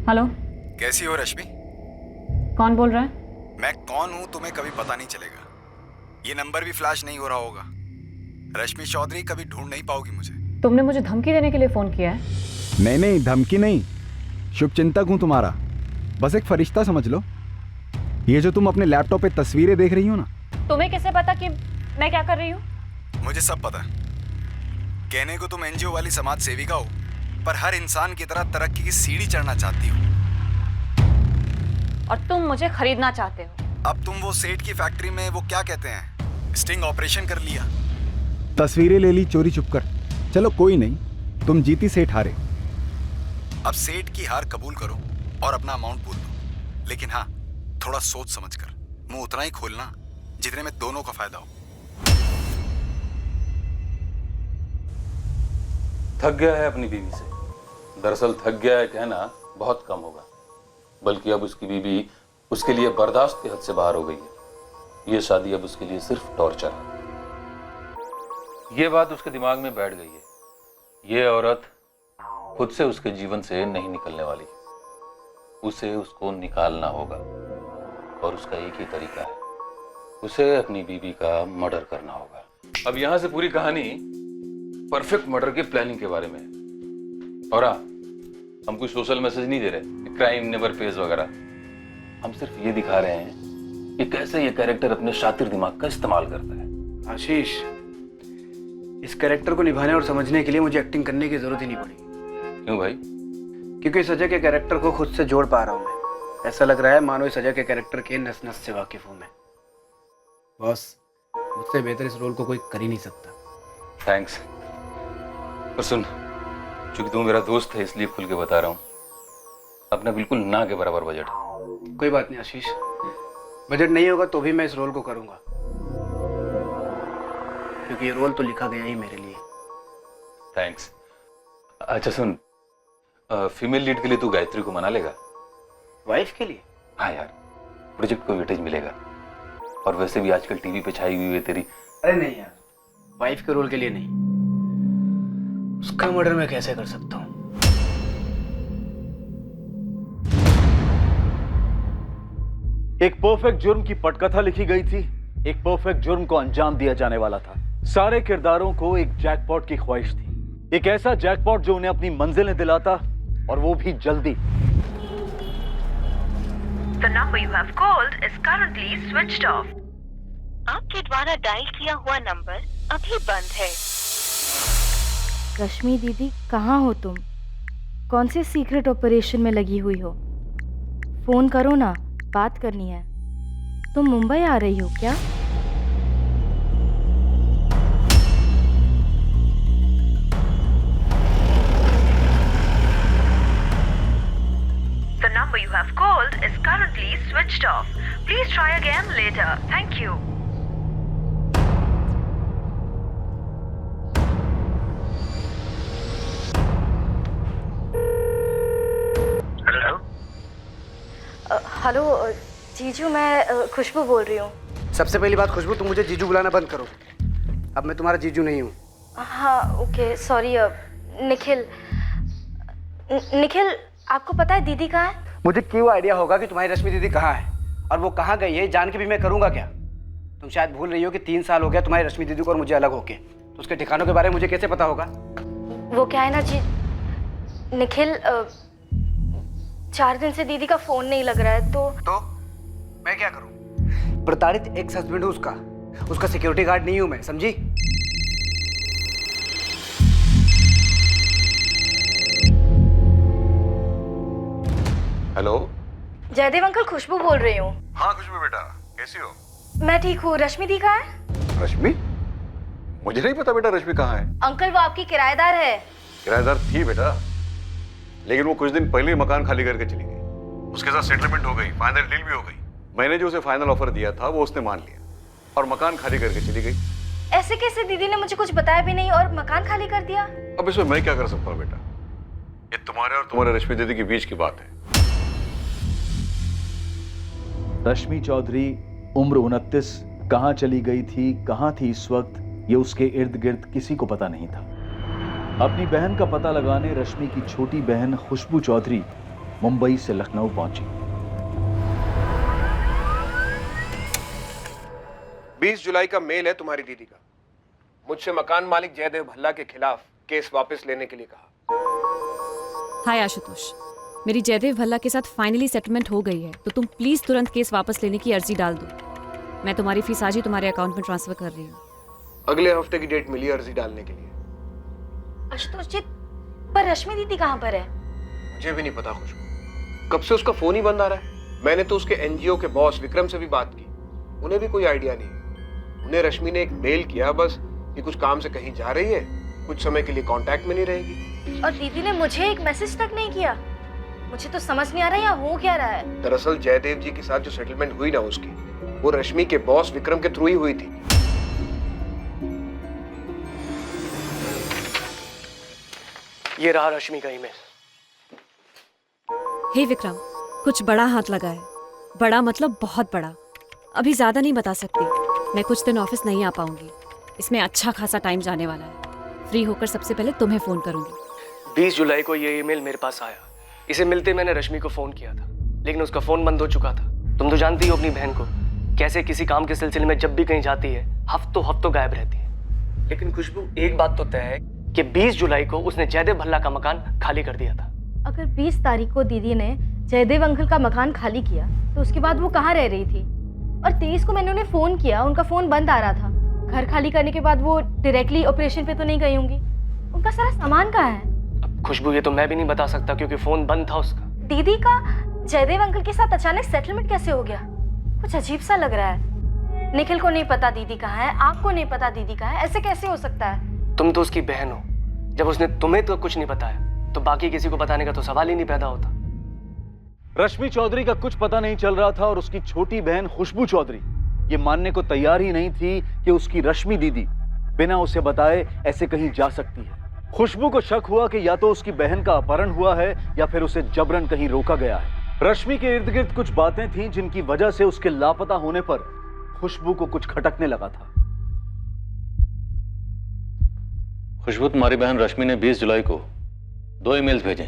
Hello. कैसी हो रश्मि? कौन बोल रहा है? मैं कौन हूँ तुम्हें कभी पता नहीं चलेगा। ये नंबर भी फ्लैश नहीं हो रहा होगा। रश्मि चौधरी कभी ढूंढ नहीं पाओगी मुझे। तुमने मुझे धमकी देने के लिए फोन किया है? नहीं नहीं, धमकी नहीं, शुभचिंतक हूं तुम्हारा। बस एक फरिश्ता समझ लो। ये जो तुम अपने लैपटॉप पे तस्वीरें देख रही हो ना, तुम्हें कैसे पता कि मैं क्या कर रही हूँ? मुझे सब पता है। कहने को तुम एनजीओ वाली समाज सेविका हो, पर हर इंसान की तरह तरक्की की सीढ़ी चढ़ना चाहती हो। और तुम मुझे खरीदना चाहते हो। अब तुम वो सेठ की फैक्ट्री में वो क्या कहते हैं, स्टिंग ऑपरेशन कर लिया। तस्वीरें ले ली चोरी छुपकर। चलो कोई नहीं, तुम जीती, सेठ हारे। अब सेठ की हार कबूल करो और अपना अमाउंट बोल दो, लेकिन हाँ, थोड़ा सोच समझ कर मुंह उतना ही खोलना जितने में दोनों का फायदा हो। थक गया है अपनी बीवी से। दरअसल थक गया है कहना बहुत कम होगा, बल्कि अब उसकी बीवी उसके लिए बर्दाश्त के हद से बाहर हो गई है। ये शादी अब उसके लिए सिर्फ टॉर्चर है। ये बात उसके दिमाग में बैठ गई है। ये औरत खुद से उसके जीवन से नहीं निकलने वाली। उसे उसको निकालना होगा, और उसका एक ही तरीका है, उसे अपनी बीवी का मर्डर करना होगा। अब यहां से पूरी कहानी परफेक्ट मर्डर के प्लानिंग के बारे में है। और हाँ, हम कोई सोशल मैसेज नहीं दे रहे, क्राइम नेवर पेज वगैरह। हम सिर्फ ये दिखा रहे हैं कि कैसे ये कैरेक्टर अपने शातिर दिमाग का इस्तेमाल करता है। आशीष, इस कैरेक्टर को निभाने और समझने के लिए मुझे एक्टिंग करने की जरूरत ही नहीं पड़ी। क्यों भाई? क्योंकि इस अजय के कैरेक्टर को खुद से जोड़ पा रहा हूँ मैं। ऐसा लग रहा है मानो इस अजय के कैरेक्टर के नस नस से वाकिफ हूँ मैं। बॉस, मुझसे बेहतर इस रोल को कोई कर ही नहीं सकता। थैंक्स। और सुन, चूंकि तू मेरा दोस्त है इसलिए खुल के बता रहा हूँ, अपना बिल्कुल ना के बराबर बजट। कोई बात नहीं आशीष, बजट नहीं होगा तो भी मैं इस रोल को करूँगा, क्योंकि ये रोल तो लिखा गया ही मेरे लिए। थैंक्स। अच्छा सुन, फीमेल लीड के लिए तू गायत्री को मना लेगा? वाइफ के लिए? हाँ यार, प्रोजेक्ट को वेटेज मिलेगा। और वैसे भी आजकल टीवी पे छाई हुई है तेरी। अरे नहीं यार, वाइफ के रोल के लिए नहीं। उसका मर्डर मैं कैसे कर सकता हूँ? एक परफेक्ट जुर्म की पटकथा लिखी गई थी। एक परफेक्ट जुर्म को अंजाम दिया जाने वाला था। सारे किरदारों को एक जैकपॉट की ख्वाहिश थी, एक ऐसा जैकपॉट जो उन्हें अपनी मंजिलें दिलाता, और वो भी जल्दी। The number you have called is currently switched off. आपके द्वारा डायल किया हुआ नंबर अभी बंद है। रश्मि दीदी, कहाँ हो तुम? कौन से सीक्रेट ऑपरेशन में लगी हुई हो? फोन करो ना, बात करनी है। तुम मुंबई आ रही हो क्या? The number you have called is currently switched off. Please try again later. Thank you. Hello जीजू, मैं खुशबू बोल रही हूँ। सबसे पहली बात खुशबू, तुम मुझे जीजू बुलाना बंद करो। अब मैं तुम्हारा जीजू नहीं हूँ। हाँ ओके, सॉरी। निखिल, आपको पता है दीदी कहाँ है? मुझे क्यों आइडिया होगा कि तुम्हारी रश्मि दीदी कहाँ है और वो कहाँ गई है, जान के भी मैं करूँगा क्या? तुम शायद भूल रही हो कि 3 साल हो गया तुम्हारी रश्मि दीदी को और मुझे अलग होके, तो उसके ठिकानों के बारे में मुझे कैसे पता होगा? वो क्या है ना जी निखिल, 4 दिन से दीदी का फोन नहीं लग रहा है। तो मैं क्या करूं? प्रताड़ित एक्स हस्बैंड हूं उसका सिक्योरिटी गार्ड नहीं हूं मैं, समझी? हेलो जयदेव अंकल, खुशबू बोल रही हूँ। हाँ खुशबू बेटा, कैसी हो? मैं ठीक हूँ। रश्मि दी कहाँ है? रश्मि? मुझे नहीं पता बेटा रश्मि कहाँ है। अंकल, वो आपकी किराएदार है। किराएदार थी बेटा, लेकिन वो कुछ दिन पहले ही मकान खाली करके चली गई। उसके साथ सेटलमेंट हो गई, फाइनल डील भी हो गई। मैंने जो उसे फाइनल ऑफर दिया था वो उसने मान लिया और मकान खाली करके चली गई। ऐसे कैसे? दीदी ने मुझे कुछ बताया भी नहीं और मकान खाली कर दिया। अब इसमें मैं क्या कर सकता हूँ बेटा? ये तुम्हारे और तुम्हारे रश्मि दीदी के बीच की बात है। रश्मि चौधरी उम्र 29 कहाँ चली गई थी, कहाँ थी इस वक्त, ये उसके इर्द गिर्द किसी को पता नहीं था। अपनी बहन का पता लगाने रश्मि की छोटी बहन खुशबू चौधरी मुंबई से लखनऊ पहुंची। 20 जुलाई का मेल है तुम्हारी दीदी का। मुझसे मकान मालिक जयदेव भल्ला के खिलाफ केस वापस लेने के लिए कहा। हाय आशुतोष, मेरी जयदेव भल्ला के साथ फाइनली सेटलमेंट हो गई है, तो तुम प्लीज तुरंत केस वापस लेने की अर्जी डाल दो। मैं तुम्हारी फीस आज ही तुम्हारे अकाउंट में ट्रांसफर कर रही हूँ। अगले हफ्ते की डेट मिली अर्जी डालने के लिए। आशुतोष जी, पर रश्मि दीदी कहाँ पर है? मुझे भी नहीं पता खुशबू, कब से उसका फोन ही बंद आ रहा है। मैंने तो उसके एनजीओ के बॉस विक्रम से भी बात की, उन्हें भी कोई आइडिया नहीं। उन्हें रश्मि ने एक मेल किया बस कि कुछ काम से कहीं जा रही है, कुछ समय के लिए कांटेक्ट में नहीं रहेगी। और दीदी ने मुझे एक मैसेज तक नहीं किया। मुझे तो समझ नहीं आ रहा यहाँ हो क्या रहा है। दरअसल जयदेव जी के साथ जो सेटलमेंट हुई ना उसकी, वो रश्मि के बॉस विक्रम के थ्रू ही हुई थी। ये रहा रश्मि का ईमेल। हे विक्रम, कुछ बड़ा हाथ लगा है। बड़ा मतलब बहुत बड़ा। अभी ज्यादा नहीं बता सकती। मैं कुछ दिन ऑफिस नहीं आ पाऊंगी। इसमें अच्छा खासा टाइम जाने वाला है। फ्री होकर सबसे पहले तुम्हें फोन करूंगी। 20 जुलाई को ये ईमेल मेरे पास आया। इसे मिलते मैंने रश्मि को फोन किया था, लेकिन उसका फोन बंद हो चुका था। तुम तो जानती हो अपनी बहन को, कैसे किसी काम के सिलसिले में जब भी कहीं जाती है हफ्तों गायब रहती है। लेकिन खुशबू, एक बात तो तय है कि 20 जुलाई को उसने जयदेव भल्ला का मकान खाली कर दिया था। अगर 20 तारीख को दीदी ने जयदेव अंकल का मकान खाली किया तो उसके बाद वो कहाँ रह रही थी? और 23 को मैंने उन्हें फोन किया, उनका फोन बंद आ रहा था। घर खाली करने के बाद वो डायरेक्टली ऑपरेशन पे तो नहीं गई होंगी। उनका सारा सामान कहाँ है? अब खुशबू, ये तो मैं भी नहीं बता सकता क्योंकि फोन बंद था उसका। दीदी का जयदेव अंकल के साथ अचानक सेटलमेंट कैसे हो गया? कुछ अजीब सा लग रहा है। निखिल को नहीं पता दीदी कहाँ है, आपको नहीं पता दीदी कहाँ है, ऐसे कैसे हो सकता है? तुम तो उसकी बहन हो। जब उसने तुम्हें तो कुछ नहीं बताया तो बाकी किसी को बताने का तो सवाल ही नहीं पैदा होता। रश्मि चौधरी का कुछ पता नहीं चल रहा था और उसकी छोटी बहन खुशबू चौधरी ये मानने को तैयार ही नहीं थी कि उसकी रश्मि दीदी बिना उसे बताए ऐसे कहीं जा सकती है। खुशबू को शक हुआ कि या तो उसकी बहन का अपहरण हुआ है या फिर उसे जबरन कहीं रोका गया है। रश्मि के इर्द गिर्द कुछ बातें थीं जिनकी वजह से उसके लापता होने पर खुशबू को कुछ खटकने लगा था। खुशबू, तुम्हारी बहन रश्मि ने 20 जुलाई को 2 ईमेल्स भेजे,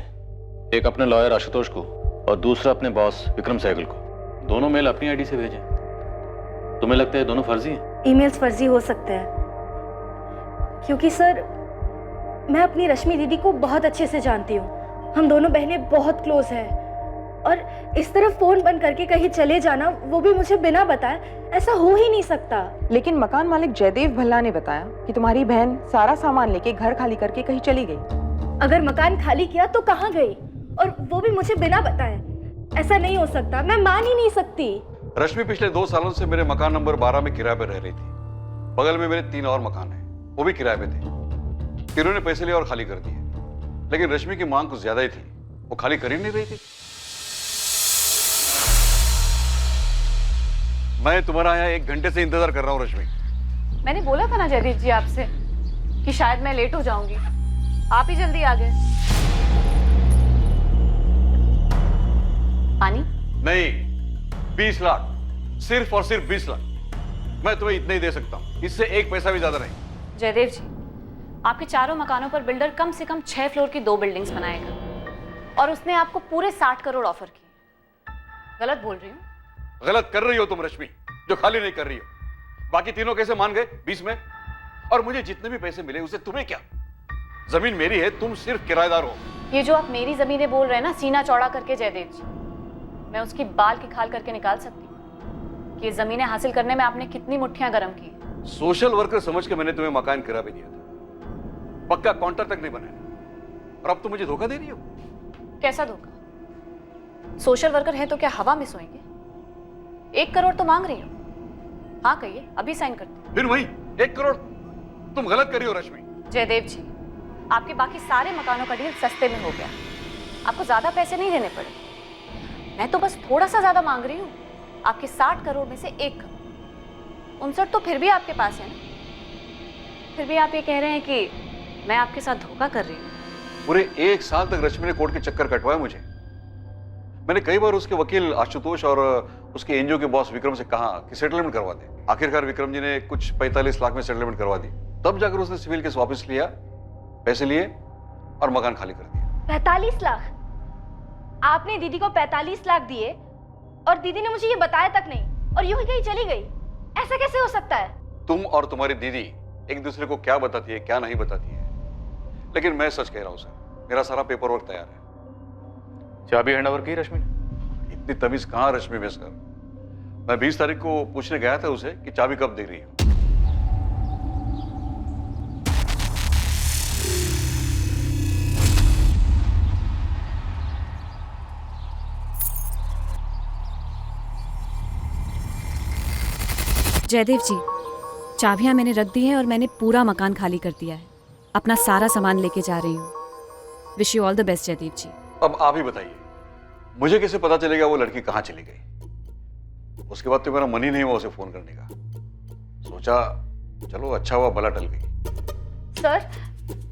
एक अपने लॉयर आशुतोष को और दूसरा अपने बॉस विक्रम सहगल को। दोनों मेल अपनी आईडी से भेजे। तुम्हें लगता है दोनों फर्जी हैं? ईमेल्स फर्जी हो सकते हैं क्योंकि सर, मैं अपनी रश्मि दीदी को बहुत अच्छे से जानती हूँ। हम दोनों बहनें बहुत क्लोज हैं और इस तरफ फोन बंद करके कहीं चले जाना, वो भी मुझे बिना बताए, ऐसा हो ही नहीं सकता। लेकिन मकान मालिक जयदेव भल्ला ने बताया कि तुम्हारी बहन सारा सामान लेके घर खाली करके कहीं चली गई। अगर मकान खाली किया तो कहाँ गई, और वो भी मुझे बिना बताए? ऐसा नहीं हो सकता, मैं मान ही नहीं सकती। रश्मि पिछले 2 सालों से मेरे मकान नंबर 12 में किराए पर रह रही थी। बगल में मेरे 3 और मकान हैं, वो भी किराए पे थे। तीनों ने पैसे लिए और खाली कर दिए, लेकिन रश्मि की मांग कुछ ज्यादा ही थी, वो खाली कर ही नहीं रही थी। मैं तुम्हारा यहाँ 1 घंटे से इंतजार कर रहा हूँ रश्मि। मैंने बोला था ना जयदीप जी आपसे कि शायद मैं लेट हो जाऊंगी, आप ही जल्दी आ गए। पानी? नहीं, 20 लाख, सिर्फ और सिर्फ 20 लाख। मैं तुम्हें इतना ही दे सकता हूँ, इससे 1 पैसा भी ज्यादा नहीं। जयदेव जी, आपके चारों मकानों पर बिल्डर कम से कम 6 फ्लोर की 2 बिल्डिंग्स बनाएगा और उसने आपको पूरे 60 करोड़ ऑफर किए। गलत बोल रही हूँ? गलत कर रही हो तुम रश्मि, जो खाली नहीं कर रही हो। बाकी तीनों कैसे मान गए 20 में? और मुझे जितने भी पैसे मिले उसे तुम्हें क्या? जमीन मेरी है, तुम सिर्फ किराएदार हो। ये जो आप मेरी जमीनें बोल रहे हैं ना, सीना चौड़ा करके जयदेव जी, मैं उसकी बाल की खाल करके निकाल सकती हूँ कि ये जमीनें हासिल करने में आपने कितनी मुट्ठियां गर्म की। सोशल वर्कर समझ के मैंने तुम्हें मकान किराए पे दिया था, पक्का काउंटर तक नहीं बनाया, और अब तुम मुझे धोखा दे रही हो। कैसा धोखा? सोशल वर्कर है तो क्या हवा में सोएंगे? 1 करोड़ तो मांग रही हो। हाँ कहिए, अभी साइन करते। फिर वही 1 करोड़? तुम गलत कर रही हो रश्मि। जयदेव जी, आपके बाकी सारे मकानों का डील सस्ते में हो गया, आपको ज्यादा पैसे नहीं देने पड़े। मैं तो बस थोड़ा सा ज्यादा मांग रही हूँ, आपके 60 करोड़ में से 1 करोड़। 59 तो फिर भी आपके पास है ना। फिर भी आप ये कह रहे हैं कि मैं आपके साथ धोखा कर रही हूँ। पूरे 1 साल तक रश्मि ने कोर्ट के चक्कर कटवाए मुझे। मैंने कई बार उसके वकील आशुतोष और उसके एनजीओ के बॉस विक्रम से कहा कि सेटलमेंट करवा दे। आखिरकार विक्रम जी ने कुछ 45 लाख में सेटलमेंट करवा दी। तब जाकर उसने सिविल केस वापस लिया, पैसे लिए और मकान खाली कर दिया। 45 लाख? आपने दीदी को 45 लाख दिए और दीदी ने मुझे ये बताया तक नहीं और यूं ही कहीं चली गई। ऐसा कैसे हो सकता है? तुम और तुम्हारी दीदी एक दूसरे को क्या बताती है क्या नहीं बताती है, लेकिन मैं सच कह रहा हूं सर, मेरा सारा पेपर वर्क तैयार है। चाबी हैंड ओवर की रश्मि? इतनी तमीज कहाँ रश्मि में सर। मैं 20 तारीख को पूछने गया था उसे कि चाबी कब दे रही हो। जयदेव जी, चाबियां मैंने रख दी हैं और मैंने पूरा मकान खाली कर दिया है। अपना सारा सामान लेके जा रही हूँ। Wish you all the best Jaidev ji. अब आप ही बताइए, मुझे कैसे पता चलेगा वो लड़की कहाँ चली गई? उसके बाद तो मेरा मन ही नहीं हुआ उसे फोन करने का। सोचा चलो अच्छा हुआ भला टल गई। सर,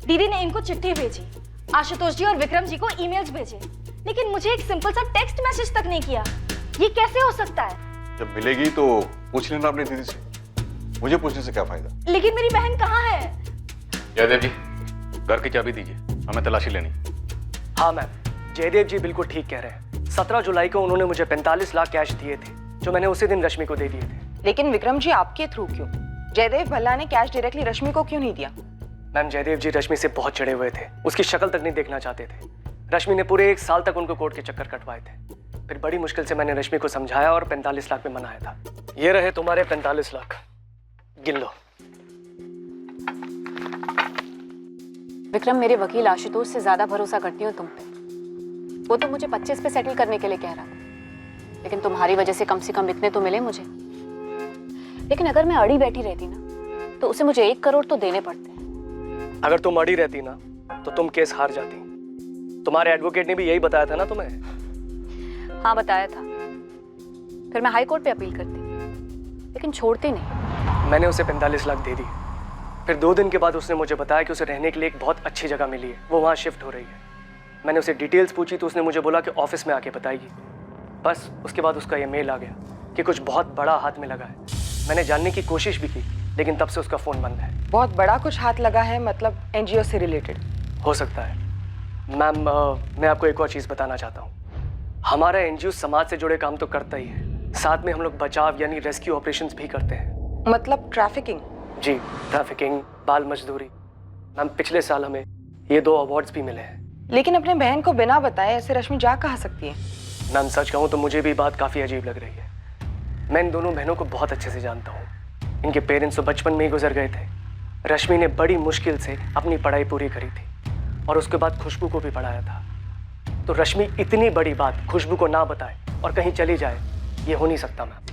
दीदी ने इनको चिट्ठी भेजी, आशुतोष जी और विक्रम जी को ईमेल्स भेजे, लेकिन मुझे एक सिंपल सा टेक्स्ट मैसेज तक नहीं किया। ये कैसे हो सकता है? जब मिलेगी तो पूछ लेना अपनी दीदी से, मुझे पूछने से क्या फायदा। लेकिन मेरी बहन कहाँ है? जयदेव जी, घर की चाबी दीजिए, हमें तलाशी लेनी। हाँ मैम, जयदेव जी बिल्कुल ठीक कह रहे हैं। 17 जुलाई को उन्होंने मुझे 45 लाख कैश दिए थे, जो मैंने उसी दिन रश्मि को दे दिए थे। लेकिन विक्रम जी आपके थ्रू क्यों? जयदेव भल्ला ने कैश डायरेक्टली रश्मि को क्यों नहीं दिया? मैम, जयदेव जी रश्मि से बहुत चिढ़े हुए थे, उसकी शक्ल तक नहीं देखना चाहते थे। रश्मि ने पूरे 1 साल तक उनको कोर्ट के चक्कर कटवाए थे। फिर बड़ी मुश्किल से मैंने रश्मि को समझाया और 45 लाख में मनाया था। ये रहे तुम्हारे 45 लाख, गिन लो। विक्रम, मेरे वकील आशुतोष से ज्यादा भरोसा करती हूँ तुम पे। वो तो मुझे 25 पे सेटल करने के लिए कह रहा था, लेकिन तुम्हारी वजह से कम इतने तो मिले मुझे। लेकिन अगर मैं अड़ी बैठी रहती ना, तो उसे मुझे 1 करोड़ तो देने पड़ते हैं। अगर तुम अड़ी रहती ना, तो तुम केस हार जाती। तुम्हारे एडवोकेट ने भी यही बताया था ना तुम्हें? हाँ, बताया था। फिर मैं हाई कोर्ट पे अपील करती, लेकिन छोड़ती नहीं। मैंने उसे 45 लाख दे दिए। फिर 2 दिन के बाद उसने मुझे बताया कि उसे रहने के लिए एक बहुत अच्छी जगह मिली है, वो वहाँ शिफ्ट हो रही है। मैंने उसे डिटेल्स पूछी तो उसने मुझे बोला कि ऑफिस में आके बताएगी। बस उसके बाद उसका ये मेल आ गया कि कुछ बहुत बड़ा हाथ में लगा है। मैंने जानने की कोशिश भी की, लेकिन तब से उसका फ़ोन बंद है। बहुत बड़ा कुछ हाथ लगा है, मतलब एनजीओ से रिलेटेड? हो सकता है। मैम, मैं आपको एक और चीज़ बताना चाहता हूँ। हमारा एनजीओ समाज से जुड़े काम तो करता ही है, साथ में हम लोग बचाव यानी रेस्क्यू ऑपरेशंस भी करते हैं। मतलब ट्रैफिकिंग? जी, ट्रैफिकिंग, बाल मजदूरी। मैम, पिछले साल हमें ये 2 अवार्ड्स भी मिले हैं। लेकिन अपने बहन को बिना बताए ऐसे रश्मि जा कहाँ सकती है? मैम, सच कहूँ तो मुझे भी बात काफ़ी अजीब लग रही है। मैं इन दोनों बहनों को बहुत अच्छे से जानता हूँ। इनके पेरेंट्स तो बचपन में ही गुजर गए थे। रश्मि ने बड़ी मुश्किल से अपनी पढ़ाई पूरी करी थी और उसके बाद खुशबू को भी पढ़ाया था। तो रश्मि इतनी बड़ी बात खुशबू को ना बताए और कहीं चली जाए, ये हो नहीं सकता मैम।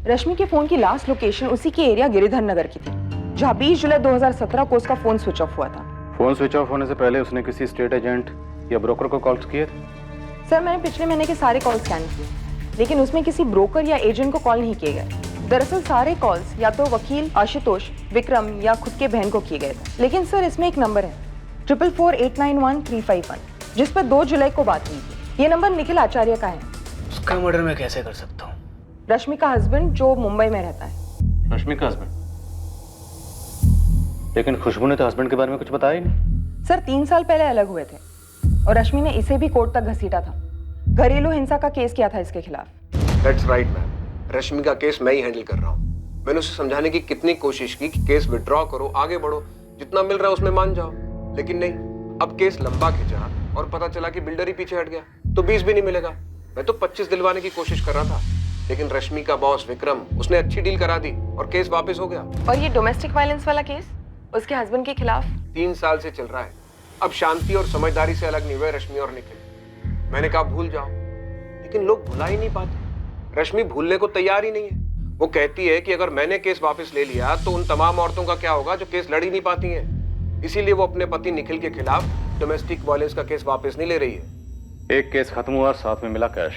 रश्मि के फोन की लास्ट लोकेशन उसी के एरिया गिरिधर नगर की थी, जहाँ 20 जुलाई 2017 को उसका फोन स्विच ऑफ हुआ था। फोन स्विच ऑफ होने से पहले उसने किसी स्टेट एजेंट या ब्रोकर को कॉल्स किए थे? सर, मैंने पिछले महीने के सारे कॉल स्कैन किए, लेकिन उसमें किसी ब्रोकर या एजेंट को कॉल नहीं किए गए। दरअसल सारे कॉल्स या तो वकील आशुतोष, विक्रम या खुद के बहन को किए गए थे। लेकिन सर, इसमें एक नंबर है 444891 जिस पर 2 जुलाई को बात हुई थी। ये नंबर निखिल आचार्य का है। उसका मर्डर मैं कैसे कर सकता हूँ? रश्मि का हस्बैंड जो मुंबई में रहता है। रश्मि का हस्बैंड? लेकिन खुशबू ने तो हस्बैंड के बारे में कुछ बताया ही नहीं। सर, 3 साल पहले अलग हुए थे और रश्मि ने इसे भी कोर्ट तक घसीटा था। घरेलू हिंसा का केस किया था इसके खिलाफ। दैट्स राइट मैम, रश्मि का केस मैं ही हैंडल कर रहा हूँ। मैंने उसे समझाने की कितनी कोशिश की कि केस विड्रॉ करो, आगे बढ़ो, जितना मिल रहा है उसमें मान जाओ, लेकिन नहीं। अब केस लंबा खिंचा और पता चला कि बिल्डर ही पीछे हट गया, तो 20 भी नहीं मिलेगा। मैं तो 25 दिलवाने की कोशिश कर रहा था, लेकिन रश्मि का बॉस विक्रम, उसने अच्छी डील करा दी और केस वापस हो गया। और ये डोमेस्टिक वायलेंस वाला केस उसके हस्बैंड के खिलाफ 3 साल से चल रहा है। अब शांति और समझदारी से अलग नहीं हुए रश्मि और निखिल। मैंने कहा भूल जाओ, लेकिन लोग भुला ही नहीं पाते। रश्मि भूलने को तैयार ही नहीं है। वो कहती है कि अगर मैंने केस वापस ले लिया तो उन तमाम औरतों का क्या होगा जो केस लड़ ही नहीं पाती हैं। इसीलिए वो अपने पति निखिल के खिलाफ डोमेस्टिक वायलेंस का केस वापस नहीं ले रही है। एक केस खत्म हुआ और साथ में मिला कैश,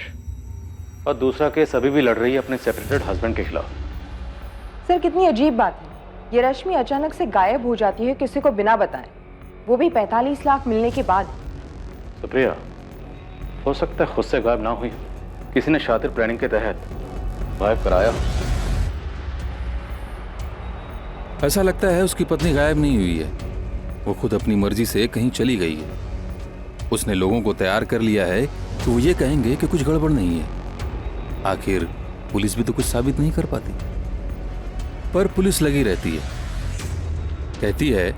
और दूसरा केस अभी भी लड़ रही है अपने सेपरेटेड हस्बैंड के खिलाफ। सर कितनी अजीब बात है, ये रश्मि अचानक से गायब हो जाती है किसी को बिना बताए, वो भी 45 लाख मिलने के बाद। सुप्रिया, हो सकता है खुद से गायब ना हुई, किसी ने शातिर प्लानिंग के तहत गायब कराया। ऐसा लगता है उसकी पत्नी गायब नहीं हुई है, वो खुद अपनी मर्जी से कहीं चली गई है। उसने लोगों को तैयार कर लिया है तो वो ये कहेंगे कि कुछ गड़बड़ नहीं है। आखिर पुलिस भी तो कुछ साबित नहीं कर पाती, पर पुलिस लगी रहती है, कहती है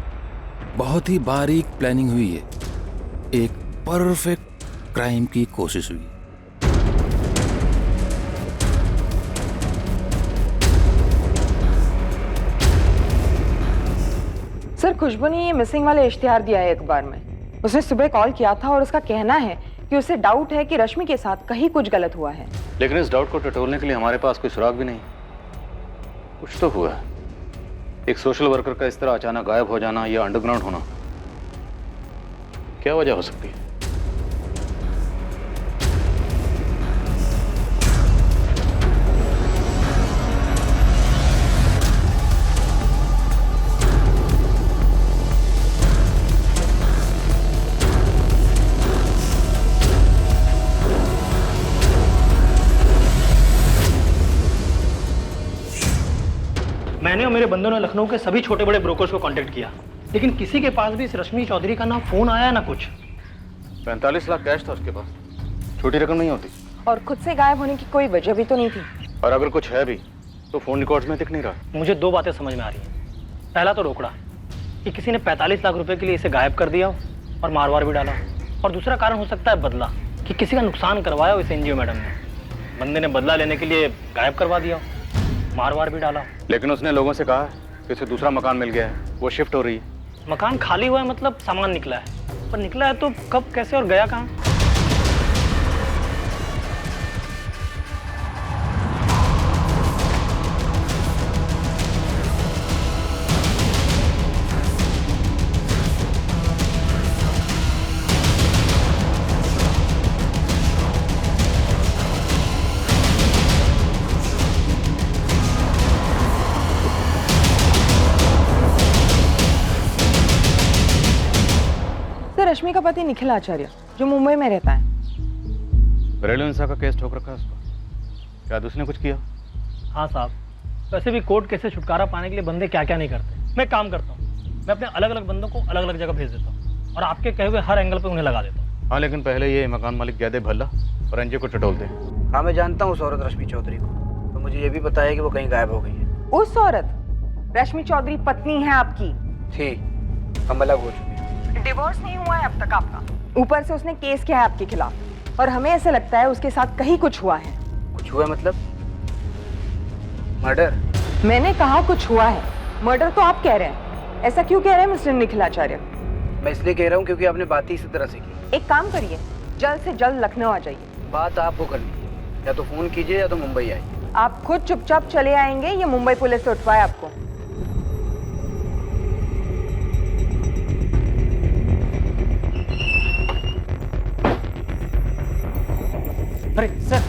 बहुत ही बारीक प्लानिंग हुई है, एक परफेक्ट क्राइम की कोशिश हुई। सर खुशबू ने ये मिसिंग वाले इश्तिहार दिया है अखबार में। उसने सुबह कॉल किया था और उसका कहना है कि उसे डाउट है कि रश्मि के साथ कहीं कुछ गलत हुआ है। लेकिन इस डाउट को टटोलने के लिए हमारे पास कोई सुराग भी नहीं। कुछ तो हुआ है। एक सोशल वर्कर का इस तरह अचानक गायब हो जाना या अंडरग्राउंड होना, क्या वजह हो सकती है? मैंने और मेरे बंदों ने लखनऊ के सभी छोटे बड़े ब्रोकर्स को कांटेक्ट किया, लेकिन किसी के पास भी इस रश्मि चौधरी का ना फोन आया ना कुछ। 45 लाख कैश था उसके पास, छोटी रकम नहीं होती। और खुद से गायब होने की कोई वजह भी तो नहीं थी। और अगर कुछ है भी तो फोन रिकॉर्ड्स में दिख नहीं रहा। मुझे दो बातें समझ में आ रही हैं। पहला तो रोकड़ा कि किसी ने 45 लाख रुपए के लिए इसे गायब कर दिया और मारवार भी डाला, और दूसरा कारण हो सकता है बदला, कि किसी का नुकसान करवाया हो इस एनजीओ मैडम ने। बंदे ने बदला लेने के लिए गायब करवा दिया, मारवार भी डाला। लेकिन उसने लोगों से कहा कि उसे दूसरा मकान मिल गया है, वो शिफ्ट हो रही है। मकान खाली हुआ है मतलब सामान निकला है, पर निकला है तो कब, कैसे और गया कहाँ? रश्मि का पति निखिल आचार्य जो मुंबई में रहता है। घरेलू हिंसा का केस ठोक रखा है उसको। क्या उसने कुछ किया? हाँ साहब, वैसे भी कोर्ट केस से छुटकारा पाने के लिए बंदे क्या क्या नहीं करते। मैं काम करता हूँ, मैं अपने अलग अलग बंदों को अलग अलग जगह भेज देता हूँ और आपके कहे हुए हर एंगल पे उन्हें लगा देता हूँ। हाँ, लेकिन पहले ये मकान मालिक गया दे भल्ला और एनजीओ को टटोलते। हाँ, मैं जानता हूँ उस औरत रश्मि चौधरी को, तो मुझे ये भी पता है कि वो कहीं गायब हो गई है। उस औरत रश्मि चौधरी पत्नी है आपकी? थी, हम अलग हो चुके हैं। डिवोर्स नहीं हुआ है अब तक आपका। ऊपर से उसने केस किया है आपके खिलाफ, और हमें ऐसा लगता है उसके साथ कहीं कुछ हुआ है। कुछ हुआ मतलब? मर्डर? मैंने कहा कुछ हुआ है, मर्डर तो आप कह रहे हैं। ऐसा क्यों कह रहे हैं मिस्टर निखिल आचार्य? मैं इसलिए कह रहा हूँ क्योंकि आपने बात ही इसी तरह से की। एक काम करिए, जल्द से जल्द लखनऊ आ जाइए। बात आपको करनी है, या तो फोन कीजिए या तो मुंबई आइए। आप खुद चुपचाप चले आएंगे या मुंबई पुलिस से उठवाए आपको? अरे सर,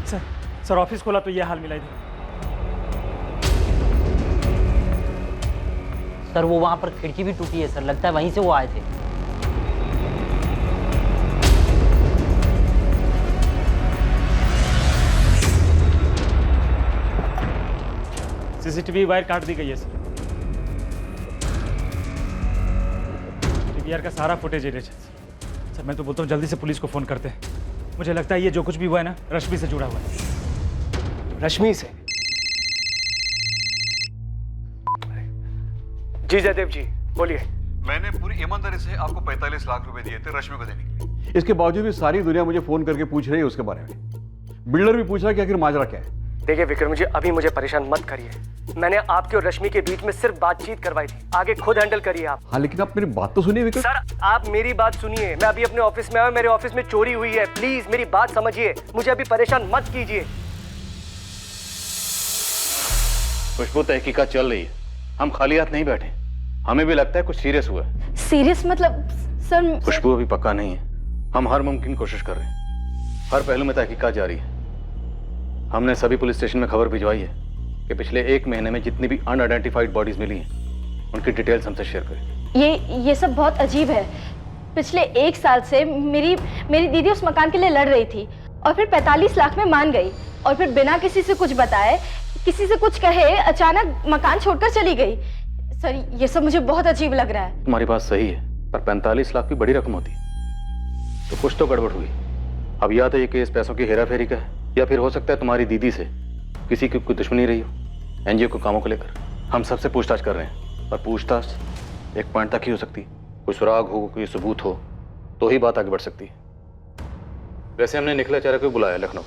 सर सर ऑफिस खोला तो ये हाल मिला इधर। सर वो वहां पर खिड़की भी टूटी है सर, लगता है वहीं से वो आए थे। सीसीटीवी वायर काट दी गई है सर। टीवीआर का सारा फुटेज एडिट है सर। मैं तो बोलता हूँ जल्दी से पुलिस को फोन करते हैं। मुझे लगता है ये जो कुछ भी हुआ है ना, रश्मि से जुड़ा हुआ है। रश्मि से? जी जयदेव जी बोलिए। मैंने पूरी ईमानदारी से आपको 45 लाख रुपए दिए थे रश्मि को देने के लिए। इसके बावजूद भी सारी दुनिया मुझे फोन करके पूछ रही है उसके बारे में। बिल्डर भी पूछ रहा है कि आखिर माजरा क्या है। देखिए विक्रम जी, अभी मुझे परेशान मत करिए। मैंने आपके और रश्मि के बीच में सिर्फ बातचीत करवाई थी, आगे खुद हैंडल करिए आप। हाँ, लेकिन आप मेरी बात तो सुनिए विक्रम। सर आप मेरी बात सुनिए, मैं अभी अपने ऑफिस में आया, मेरे ऑफिस में चोरी हुई है, प्लीज मेरी बात समझिए, मुझे अभी परेशान मत कीजिए। खुशबू, तहकीकात चल रही है, हम खाली हाथ नहीं बैठे। हमें भी लगता है कुछ सीरियस हुआ है। सीरियस मतलब सर? खुशबू, अभी पक्का नहीं है। हम हर मुमकिन कोशिश कर रहे हैं। हर पहलू में तहकीकात जारी है। हमने सभी पुलिस स्टेशन में खबर भिजवाई है कि पिछले 1 महीने में जितनी भी अनआइडेंटिफाइड बॉडीज मिली हैं, उनकी डिटेल्स हमसे शेयर करें। ये सब बहुत अजीब है। पिछले 1 साल से मेरी दीदी उस मकान के लिए लड़ रही थी और फिर 45 लाख में मान गई, और फिर बिना किसी से कुछ बताए, किसी से कुछ कहे, अचानक मकान छोड़कर चली गई। सर, ये सब मुझे बहुत अजीब लग रहा है। तुम्हारी बात सही है, पर 45 लाख भी बड़ी रकम होती है, तो कुछ तो गड़बड़ हुई। अब या तो ये केस पैसों की हेराफेरी का है, या फिर हो सकता है तुम्हारी दीदी से किसी की कोई दुश्मनी रही हो एनजीओ के कामों को लेकर। हम सबसे पूछताछ कर रहे हैं, पर पूछताछ एक पॉइंट तक ही हो सकती है। कोई सुराग हो, कोई सबूत हो, तो ही बात आगे बढ़ सकती है। वैसे हमने निखिल आचार्य को बुलाया Lucknow.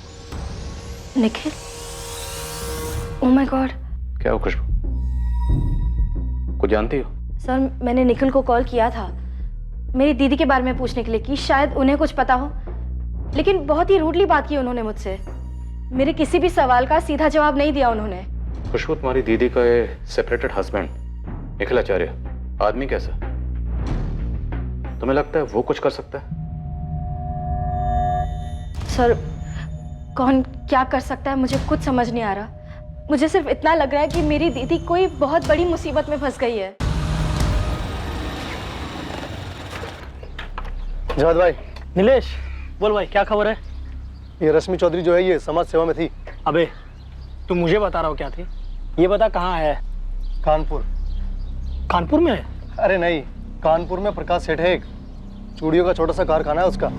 Nikhil? Oh my God. क्या हो खुशबू, कुछ जानती हो? सर, मैंने निखिल को कॉल किया था मेरी दीदी के बारे में पूछने के लिए कि शायद उन्हें कुछ पता हो, लेकिन बहुत ही रूडली बात की उन्होंने मुझसे। मेरे किसी भी सवाल का सीधा जवाब नहीं दिया उन्होंने। खुशबू, तुम्हारी दीदी का ये सेपरेटेड हस्बैंड निखिल आचार्य आदमी कैसा? तुम्हें लगता है वो कुछ कर सकता है? सर, कौन क्या कर सकता है मुझे कुछ समझ नहीं आ रहा। मुझे सिर्फ इतना लग रहा है कि मेरी दीदी कोई बहुत बड़ी मुसीबत में फंस गई है। जावेद भाई। नीलेश, बोल भाई, क्या खबर है? ये रश्मि चौधरी जो है, ये समाज सेवा में थी। अबे, तुम मुझे बता रहा हो क्या थी? ये बता कहाँ है? कानपुर। कानपुर में है? अरे नहीं, कानपुर में प्रकाश सेठ है, एक चूड़ियों का छोटा सा कारखाना है उसका।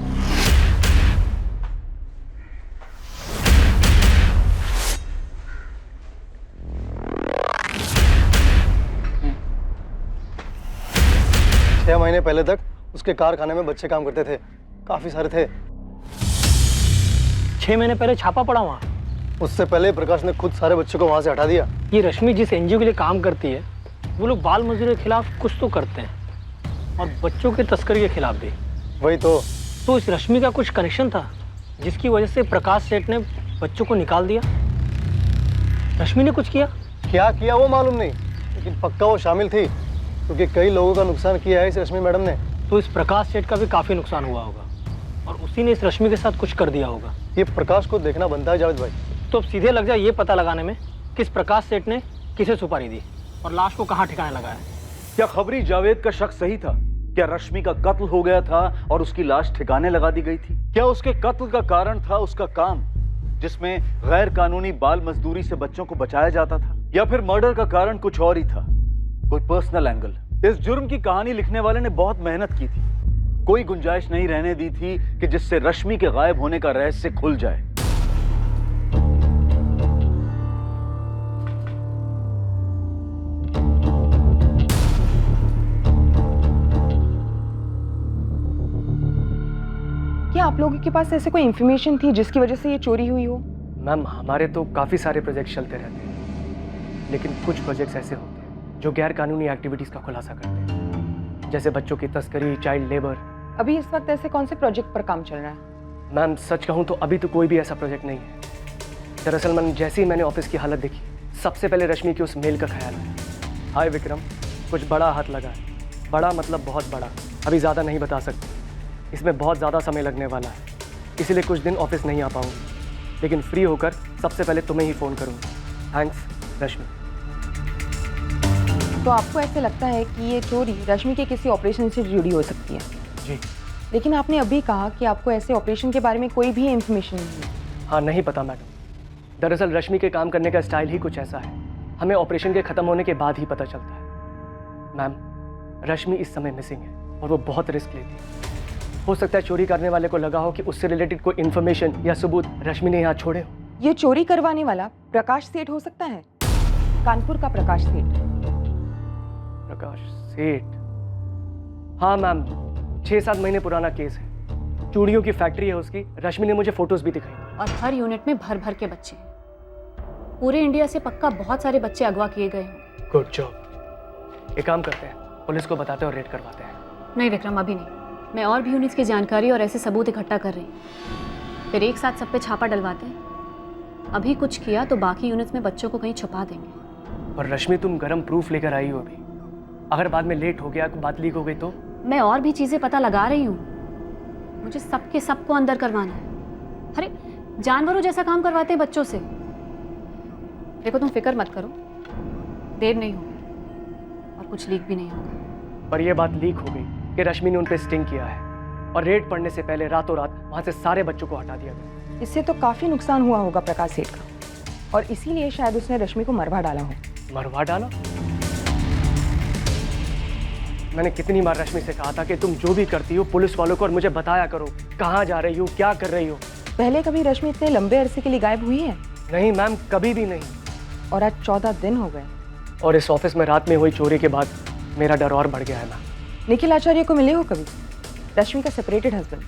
छह महीने पहले तक उसके कारखाने में बच्चे काम करते थे, काफी सारे थे। 6 महीने पहले छापा पड़ा वहाँ? उससे पहले प्रकाश ने खुद सारे बच्चों को वहां से हटा दिया। ये रश्मि जिस एनजीओ के लिए काम करती है, वो लोग बाल मजदूरी के खिलाफ कुछ तो करते हैं, और बच्चों के तस्करी के खिलाफ भी। वही तो इस रश्मि का कुछ कनेक्शन था, जिसकी वजह से प्रकाश सेठ ने बच्चों को निकाल दिया। रश्मि ने कुछ किया? क्या किया वो मालूम नहीं, लेकिन पक्का वो शामिल थी, क्योंकि कई लोगों का नुकसान किया है इस रश्मि मैडम ने। तो इस प्रकाश सेठ का भी काफी नुकसान हुआ होगा, और उसी ने इस रश्मि के साथ कुछ कर दिया होगा। ये प्रकाश को देखना बनता है जावेद भाई। तो अब सीधे लग जाए ये पता लगाने में किस प्रकाश सेठ ने किसे सुपारी दी और लाश को कहाँ ठिकाने लगाया। क्या खबरी जावेद का शक सही था? क्या रश्मि का कत्ल हो गया था और उसकी लाश ठिकाने लगा दी गई थी? क्या उसके कत्ल का कारण था उसका काम, जिसमें गैर कानूनी बाल मजदूरी से बच्चों को बचाया जाता था? या फिर मर्डर का कारण कुछ और ही था, कोई पर्सनल एंगल? इस जुर्म की कहानी लिखने वाले ने बहुत मेहनत की थी, कोई गुंजाइश नहीं रहने दी थी कि जिससे रश्मि के गायब होने का रहस्य खुल जाए। क्या आप लोगों के पास ऐसे कोई इन्फॉर्मेशन थी जिसकी वजह से ये चोरी हुई हो? मैम, हमारे तो काफ़ी सारे प्रोजेक्ट चलते रहते हैं, लेकिन कुछ प्रोजेक्ट्स ऐसे होते हैं जो गैर कानूनी एक्टिविटीज़ का खुलासा करते हैं, जैसे बच्चों की तस्करी, चाइल्ड लेबर। अभी इस वक्त ऐसे कौन से प्रोजेक्ट पर काम चल रहा है? मैम, सच कहूँ तो अभी तो कोई भी ऐसा प्रोजेक्ट नहीं है। दरअसल मैम, जैसे ही मैंने ऑफिस की हालत देखी, सबसे पहले रश्मि की उस मेल का ख्याल आया। हाय विक्रम, कुछ बड़ा हाथ लगा है। बड़ा मतलब बहुत बड़ा, अभी ज़्यादा नहीं बता सकते, इसमें बहुत ज़्यादा समय लगने वाला है, इसलिए कुछ दिन ऑफिस नहीं आ पाऊंगी, लेकिन फ्री होकर सबसे पहले तुम्हें ही फ़ोन करूँगा। थैंक्स रश्मि। तो आपको ऐसे लगता है कि ये चोरी रश्मि के किसी ऑपरेशन से जुड़ी हो सकती है? जी। लेकिन आपने अभी कहा कि आपको ऐसे ऑपरेशन के बारे में कोई भी इन्फॉर्मेशन नहीं है। हाँ, नहीं पता मैडम। दरअसल रश्मि के काम करने का स्टाइल ही कुछ ऐसा है, हमें ऑपरेशन के ख़त्म होने के बाद ही पता चलता है। मैम, रश्मि इस समय मिसिंग है और वो बहुत रिस्क लेती है। हो सकता है चोरी करने वाले को लगा हो कि उससे रिलेटेड कोई इन्फॉर्मेशन या सबूत रश्मि ने यहाँ छोड़े हो। ये चोरी करवाने वाला प्रकाश सेठ हो सकता है, कानपुर का प्रकाश सेठ। प्रकाश सेठ? हाँ मैम, 6-7 महीने पुराना केस है, चूड़ियों की फैक्ट्री है उसकी। रश्मि ने मुझे फोटोज भी दिखाई। और हर यूनिट में भर भर के बच्चे हैं। पूरे इंडिया से पक्का बहुत सारे बच्चे अगवा किए गए होंगे। Good job. एक काम करते हैं, पुलिस को बताते हैं और रेड करवाते हैं। नहीं विक्रम, अभी नहीं। मैं और भी यूनिट्स की जानकारी और ऐसे सबूत इकट्ठा कर रही हूँ, फिर एक साथ सब पे छापा डलवाते हैं। अभी कुछ किया तो बाकी यूनिट्स में बच्चों को कहीं छुपा देंगे। और रश्मि तुम गरम प्रूफ लेकर आई हो अभी। अगर बाद में लेट हो गया, बात लीक हो गई तो? मैं और भी चीजें पता लगा रही हूँ। मुझे सबके सबको अंदर करवाना है। अरे जानवरों जैसा काम करवाते हैं बच्चों से। देखो तुम फिक्र मत करो, देर नहीं होगी और कुछ लीक भी नहीं होगा। पर यह बात लीक हो गई कि रश्मि ने उन पे स्टिंग किया है और रेड पड़ने से पहले रातों रात वहां से सारे बच्चों को हटा दिया गया। इससे तो काफी नुकसान हुआ होगा प्रकाश सेठ का, और इसीलिए शायद उसने रश्मि को मरवा डाला हो। मरवा डाला? मैंने कितनी बार रश्मि से कहा था कि तुम जो भी करती हो पुलिस वालों को और मुझे बताया करो, कहाँ जा रही हो, क्या कर रही हो। पहले कभी रश्मि इतने लंबे अरसे के लिए गायब हुई है? नहीं मैम, कभी भी नहीं। और आज 14 दिन हो गए। और इस ऑफिस में रात में हुई चोरी के बाद मेरा डर और बढ़ गया है मैम। निखिल आचार्य को मिले हो कभी? रश्मि का सेपरेटेड हस्बैंड।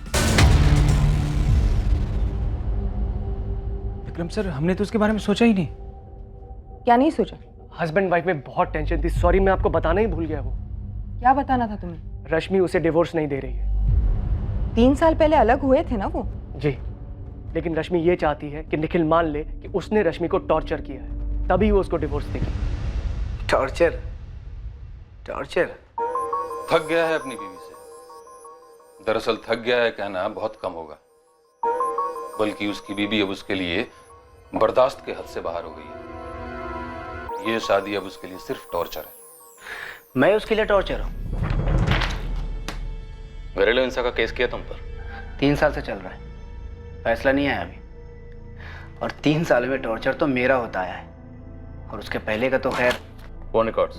विक्रम सर, हमने तो उसके बारे में सोचा ही नहीं। क्या नहीं सोचा? हस्बैंड वाइफ में बहुत टेंशन थी। सॉरी, मैं आपको बताना ही भूल गया। वो क्या बताना था तुम्हें? रश्मि उसे डिवोर्स नहीं दे रही है। 3 साल पहले अलग हुए थे ना वो? जी, लेकिन रश्मि ये चाहती है कि निखिल मान ले कि उसने रश्मि को टॉर्चर किया है, तभी वो उसको डिवोर्स देगी। टॉर्चर? टॉर्चर? थक गया है अपनी बीवी से। दरअसल थक गया है कहना बहुत कम होगा, बल्कि उसकी बीवी अब उसके लिए बर्दाश्त के हद से बाहर हो गई है। ये शादी अब उसके लिए सिर्फ टॉर्चर है। मैं उसके लिए टॉर्चर हूँ? घरेलू हिंसा का केस किया तुम पर? 3 साल से चल रहा है, फैसला नहीं आया अभी। और 3 साल में टॉर्चर तो मेरा होता आया है, और उसके पहले का तो खैर। Phone records.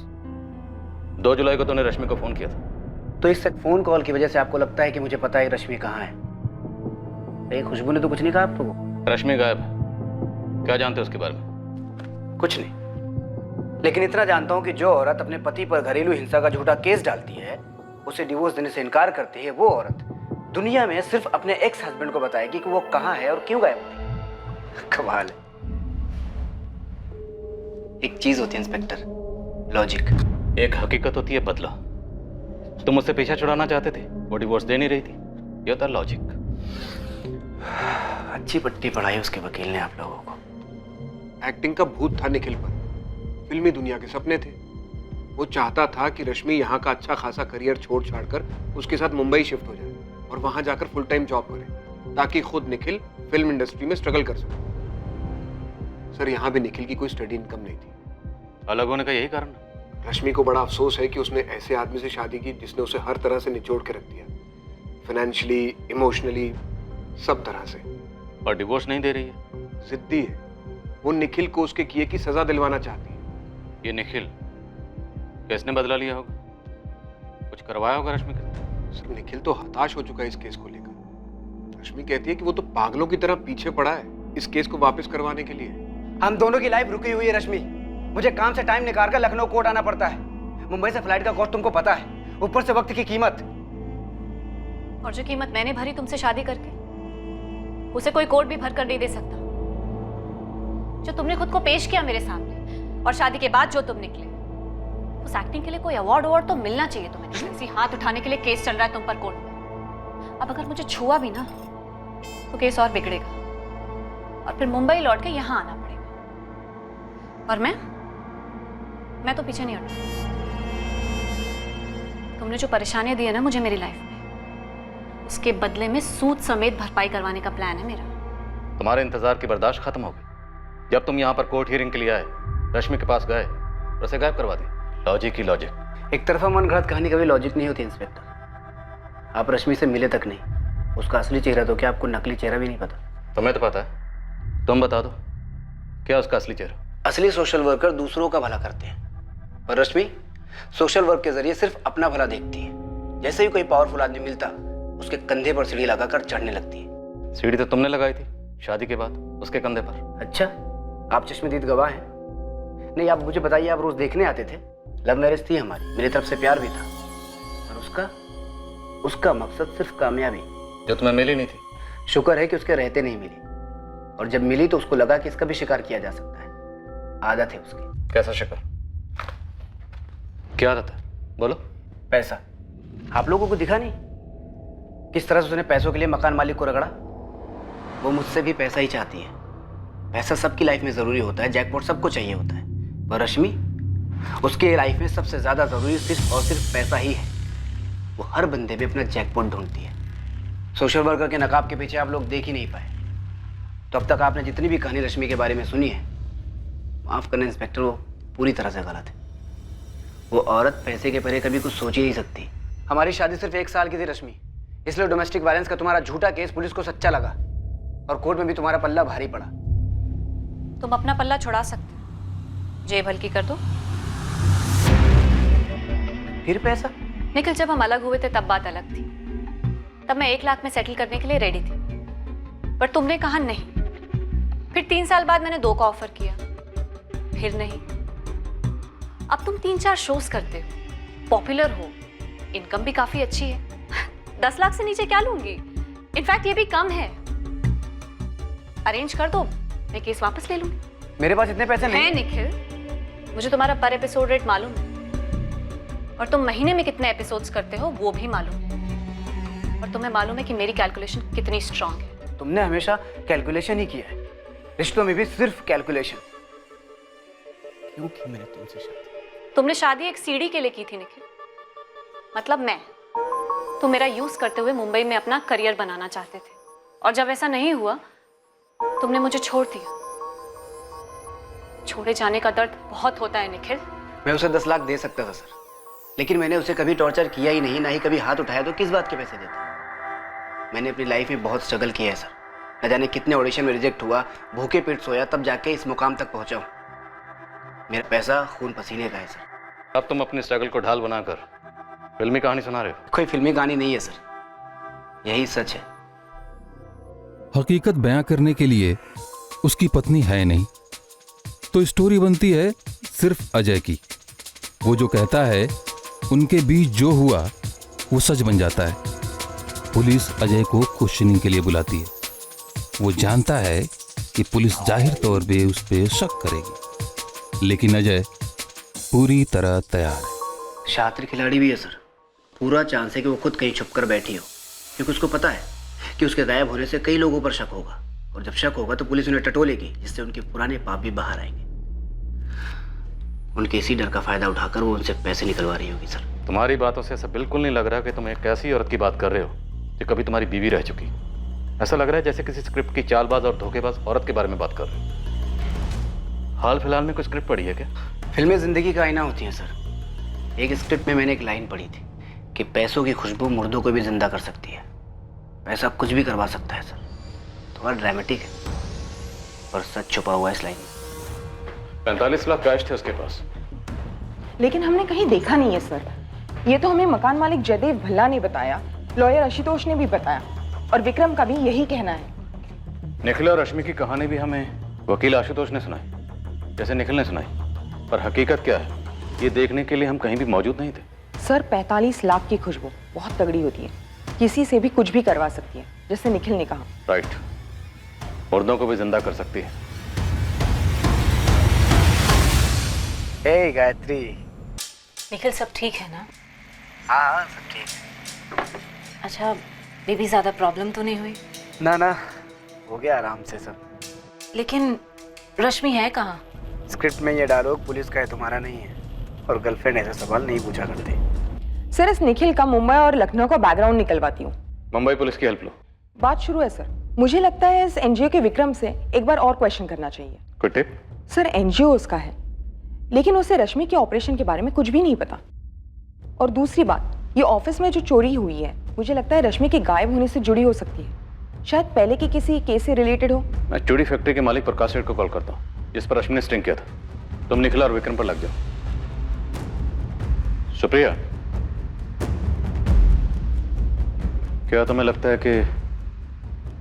2 जुलाई को तूने रश्मि को फोन किया था। तो इस फोन कॉल की वजह से आपको लगता है कि मुझे पता है रश्मि कहाँ है? नहीं, खुशबू ने तो कुछ नहीं कहा आपको। रश्मि गायब है, क्या जानते हो उसके बारे में? कुछ नहीं, लेकिन इतना जानता हूँ कि जो औरत अपने पति पर घरेलू हिंसा का झूठा केस डालती है, उसे डिवोर्स देने से इनकार करती है, वो औरत दुनिया में सिर्फ अपने एक्स हस्बैंड को बताएगी कि वो कहाँ है और क्यों गायब हुई। कमाल है। एक चीज होती है इंस्पेक्टर, लॉजिक। एक हकीकत होती है बदला। तुम मुझसे पीछा छुड़ाना चाहते थे, वो डिवोर्स दे नहीं रही थी, ये था लॉजिक। अच्छी पट्टी पढ़ाई उसके वकील ने आप लोगों को। एक्टिंग का भूत था निखिल पर, फिल्मी दुनिया के सपने थे। वो चाहता था कि रश्मि यहाँ का अच्छा खासा करियर छोड़ छाड़ कर उसके साथ मुंबई शिफ्ट हो जाए और वहां जाकर फुल टाइम जॉब करे, ताकि खुद निखिल फिल्म इंडस्ट्री में स्ट्रगल कर सके। सर, यहाँ भी निखिल की कोई स्टडी इनकम नहीं थी। अलग होने का यही कारण? रश्मि को बड़ा अफसोस है कि उसने ऐसे आदमी से शादी की जिसने उसे हर तरह से निचोड़ के रख दिया, फाइनेंशियली, इमोशनली, सब तरह से। और डिवोर्स नहीं दे रही है? जिद्दी है। वो निखिल को उसके किए की सजा दिलवाना चाहती है। ये निखिल किसने बदला लिया होगा? कुछ करवाया होगा रश्मि के? सर, निखिल तो हताश हो चुका है इस केस को लेकर। रश्मि कहती है कि वो तो पागलों की तरह पीछे पड़ा है इस केस को वापस करवाने के लिए। हम दोनों की लाइफ रुकी हुई है रश्मि। मुझे काम से टाइम निकाल कर लखनऊ कोर्ट आना पड़ता है। मुंबई से फ्लाइट का कॉस्ट तुमको पता है, ऊपर से वक्त की कीमत। और जो कीमत मैंने भरी तुमसे शादी करके, उसे कोई कोर्ट भी भर कर नहीं दे सकता। जो तुमने खुद को पेश किया मेरे सामने और शादी के बाद जो तुम निकले, उस एक्टिंग के लिए कोई अवार्ड तो मिलना चाहिए तुम्हें। किसी हाथ उठाने के लिए केस चल रहा है तुम पर कोर्ट में। अब अगर मुझे छुआ भी ना तो केस और बिगड़ेगा और फिर मुंबई लौट के यहाँ आना पड़ेगा। और मैं तो पीछे नहीं हटूंगी। तुमने जो परेशानियां दी है ना मुझे मेरी लाइफ में, उसके बदले में सूद समेत भरपाई करवाने का प्लान है मेरा। तुम्हारे इंतजार की बर्दाश्त खत्म हो गई जब तुम यहाँ पर कोर्ट हियरिंग के लिए आए, रश्मि के पास गए और उसे गायब करवा दिया। लॉजिक ही लॉजिक। एक तरफा मन घड़त कहानी कभी लॉजिक नहीं होती इंस्पेक्टर। आप रश्मि से मिले तक नहीं, उसका असली चेहरा तो क्या आपको नकली चेहरा भी नहीं पता? तुम्हें तो पता है, तुम बता दो क्या उसका असली चेहरा? असली सोशल वर्कर दूसरों का भला करते हैं, पर रश्मि सोशल वर्क के जरिए सिर्फ अपना भला देखती है। जैसे ही कोई पावरफुल आदमी मिलता, उसके कंधे पर सीढ़ी लगाकर चढ़ने लगती है। सीढ़ी तो तुमने लगाई थी शादी के बाद उसके कंधे पर। अच्छा, आप चश्मदीद गवाह हैं। नहीं, आप मुझे बताइए, आप रोज देखने आते थे। लव मैरिज थी हमारी, मेरी तरफ से प्यार भी था, और उसका मकसद सिर्फ कामयाबी, जो तुम्हें मिली नहीं थी। शुक्र है कि उसके रहते नहीं मिली, और जब मिली तो उसको लगा कि इसका भी शिकार किया जा सकता है। आदत है उसकी। कैसा शिकार? क्या आदत है? बोलो। पैसा। आप लोगों को दिखा नहीं किस तरह से उसने पैसों के लिए मकान मालिक को रगड़ा? वो मुझसे भी पैसा ही चाहती है। पैसा सबकी लाइफ में जरूरी होता है, जैकपॉट सबको चाहिए होता है, पर रश्मि उसके लाइफ में सबसे ज्यादा जरूरी सिर्फ और सिर्फ पैसा ही है। वो हर बंदे में अपना जैकपॉट ढूंढती है। सोशल वर्कर के नकाब के पीछे आप लोग देख ही नहीं पाए। तो अब तक आपने जितनी भी कहानी रश्मि के बारे में सुनी है, माफ करना इंस्पेक्टर, वो पूरी तरह से गलत है। वो औरत पैसे के परे कभी कुछ सोच ही नहीं सकती। हमारी शादी सिर्फ 1 साल की थी रश्मि, इसलिए डोमेस्टिक वायलेंस का तुम्हारा झूठा केस पुलिस को सच्चा लगा और कोर्ट में भी तुम्हारा पल्ला भारी पड़ा। तुम अपना पल्ला छुड़ा सकते हो, जेब हल्की कर दो। फिर पैसा? निखिल, जब हम अलग हुए थे तब बात अलग थी। तब मैं 1 लाख में सेटल करने के लिए रेडी थी, पर तुमने कहा नहीं। फिर 3 साल बाद मैंने 2 का ऑफर किया, फिर नहीं। अब तुम 3-4 शोज करते हो, पॉपुलर हो, इनकम भी काफी अच्छी है। 10 लाख से नीचे क्या लूंगी? इनफैक्ट ये भी कम है। अरेंज कर दो, मैं केस वापस ले लूंगी। मेरे पास इतने पैसे नहीं है निखिल, मुझे तुम्हारा पर एपिसोड रेट मालूम है, और तुम महीने में कितने एपिसोड्स करते हो वो भी मालूम है, और तुम्हें मालूम है कि मेरी कैलकुलेशन कितनी स्ट्रांग है। तुमने हमेशा कैलकुलेशन ही किया है, रिश्तों में भी सिर्फ कैलकुलेशन। क्यों की मैंने तुमसे शादी? तुमने शादी एक सीढ़ी के लिए की थी निखिल, मतलब मैं। तुम मेरा यूज करते हुए मुंबई में अपना करियर बनाना चाहते थे, और जब ऐसा नहीं हुआ तुमने मुझे छोड़ दिया। छोड़े जाने का दर्द बहुत होता है निखिल। मैं उसे 10 लाख दे सकता था सर, लेकिन मैंने उसे कभी टॉर्चर किया ही नहीं, ना ही कभी हाथ उठाया, तो किस बात के पैसे देता? मैंने अपनी लाइफ में बहुत स्ट्रगल किया है सर। न जाने कितने ऑडिशन में रिजेक्ट हुआ, भूखे पेट सोया, तब जाके इस मुकाम तक पहुंचा हूं। मेरा पैसा खून पसीने का है सर। अब तुम अपनी स्ट्रगल को ढाल बनाकर फिल्मी कहानी सुना रहे हो? कोई फिल्मी कहानी नहीं है सर, यही सच है। हकीकत बयां करने के लिए उसकी पत्नी है नहीं, तो स्टोरी बनती है सिर्फ अजय की। वो जो कहता है उनके बीच जो हुआ वो सच बन जाता है। पुलिस अजय को क्वेश्चनिंग के लिए बुलाती है। वो जानता है कि पुलिस जाहिर तौर पे उस पर शक करेगी, लेकिन अजय पूरी तरह तैयार है। शातिर खिलाड़ी भी है सर। पूरा चांस है कि वो खुद कहीं छुप कर बैठी हो, क्योंकि उसको पता है कि उसके गायब होने से कई लोगों पर शक होगा, और जब शक होगा तो पुलिस उन्हें टटोलेगी, जिससे उनके पुराने पाप भी बाहर आएंगे। उनके इसी डर का फायदा उठाकर वो उनसे पैसे निकलवा रही होगी सर। तुम्हारी बातों से ऐसा बिल्कुल नहीं लग रहा कि तुम एक ऐसी औरत की बात कर रहे हो जो कभी तुम्हारी बीवी रह चुकी। ऐसा लग रहा है जैसे किसी स्क्रिप्ट की चालबाज और धोखेबाज औरत के बारे में बात कर रहे हो। हाल फिलहाल में कोई स्क्रिप्ट पढ़ी है क्या? फिल्में जिंदगी का आईना होती हैं सर। एक स्क्रिप्ट में मैंने एक लाइन पढ़ी थी कि पैसों की खुशबू मुर्दों को भी जिंदा कर सकती है। पैसा कुछ भी करवा सकता है सर। थोड़ा ड्रामेटिक है, पर सच छुपा हुआ है इस लाइन में। 45 लाख कैश थे उसके पास, लेकिन हमने कहीं देखा नहीं है सर। ये तो हमें मकान मालिक जयदेव भल्ला ने बताया, लॉयर आशुतोष ने भी बताया, और विक्रम का भी यही कहना है। निखिल और रश्मि की कहानी भी हमें वकील आशुतोष ने सुनाई, जैसे निखिल ने सुनाई, पर हकीकत क्या है ये देखने के लिए हम कहीं भी मौजूद नहीं थे। सर 45 लाख की खुशबू बहुत तगड़ी होती है, किसी से भी कुछ भी करवा सकती है, जैसे निखिल ने कहा। राइट, मुर्दों को भी जिंदा कर सकती है। हे गायत्री। निखिल, सब ठीक है ना? हाँ सब ठीक है। अच्छा, बेबी ज्यादा प्रॉब्लम तो नहीं हुई? ना ना, हो गया आराम से सब। लेकिन रश्मि है कहाँ? स्क्रिप्ट में ये डायलॉग पुलिस का है, तुम्हारा नहीं है, और गर्लफ्रेंड ऐसे सवाल नहीं पूछा करते। सर इस निखिल का मुंबई और लखनऊ का बैकग्राउंड निकलवाती हूँ। मुंबई पुलिस की हेल्प लो। बात शुरू है सर। मुझे लगता है इस एनजीओ के विक्रम से एक बार और क्वेश्चन करना चाहिए। कोई टिप? सर एनजीओ उसका है, लेकिन उसे रश्मि के ऑपरेशन के बारे में कुछ भी नहीं पता। और दूसरी बात, ये ऑफिस में जो चोरी हुई है, मुझे लगता है रश्मि के गायब होने से जुड़ी हो सकती है। शायद पहले के किसी केस से रिलेटेड हो। मैं चूड़ी फैक्ट्री के मालिक प्रकाश सेठ को कॉल करता हूँ, जिस पर रश्मि ने स्टिंग किया था। तुम निखिल और विक्रम पर लग जाओ। सुप्रिया, क्या तुम्हें लगता है कि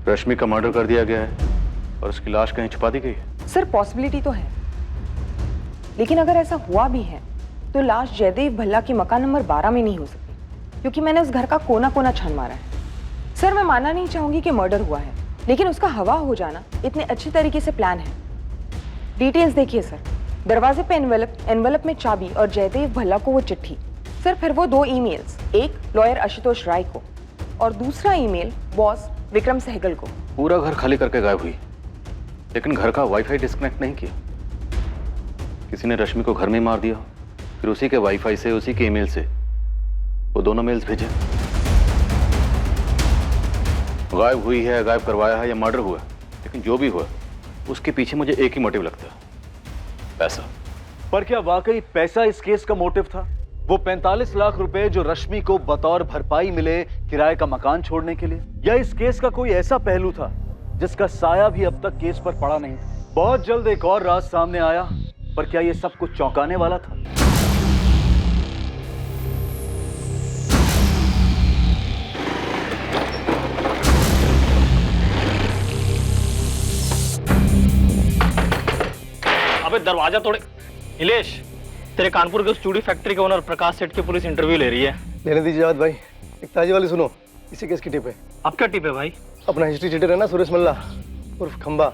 रश्मि का मर्डर कर दिया गया है और उसकी लाश कहीं छुपा दी गई है? सर पॉसिबिलिटी तो है, लेकिन अगर ऐसा हुआ भी है तो लाश जयदेव भल्ला के मकान नंबर 12 में नहीं हो सकती, क्योंकि मैंने उस घर का कोना कोना छान मारा है। सर मैं मानना नहीं चाहूंगी कि मर्डर हुआ है, लेकिन उसका हवा हो जाना इतने अच्छे तरीके से प्लान है। डिटेल्स देखिए सर, दरवाजे पे एनवेलप में चाबी और जयदेव भल्ला को वो चिट्ठी। सर फिर वो 2 ईमेल्स, एक लॉयर आशुतोष राय को और दूसरा ईमेल बॉस विक्रम सहगल को। पूरा घर खाली करके गायब हुई, लेकिन घर का वाईफाई डिस्कनेक्ट नहीं किया। किसी ने रश्मि को घर में मार दिया। फिर उसी के वाईफाई से, उसी के ईमेल से वो दोनों मेल्स भेजे। गायब हुई है, गायब करवाया है या मर्डर हुआ, लेकिन जो भी हुआ उसके पीछे मुझे एक ही मोटिव लगता है, पैसा। पर क्या वाकई पैसा इस केस का मोटिव था? वो 45 लाख रुपए जो रश्मि को बतौर भरपाई मिले किराए का मकान छोड़ने के लिए, या इस केस का कोई ऐसा पहलू था जिसका साया भी अब तक केस पर पड़ा नहीं? बहुत जल्द एक और राज सामने आया, पर क्या ये सब कुछ चौंकाने वाला था? अबे दरवाजा तोड़े। नीलेश, तेरे कानपुर के उस चूड़ी फैक्ट्री के ओनर प्रकाश सेठ की पुलिस इंटरव्यू ले रही है। लेने दीजिए जावद भाई, एक ताजी वाली सुनो। इसी केस की टिप है। अब क्या टिप है भाई? अपना हिस्ट्री चीटर है ना सुरेश मल्ला उर्फ खंबा,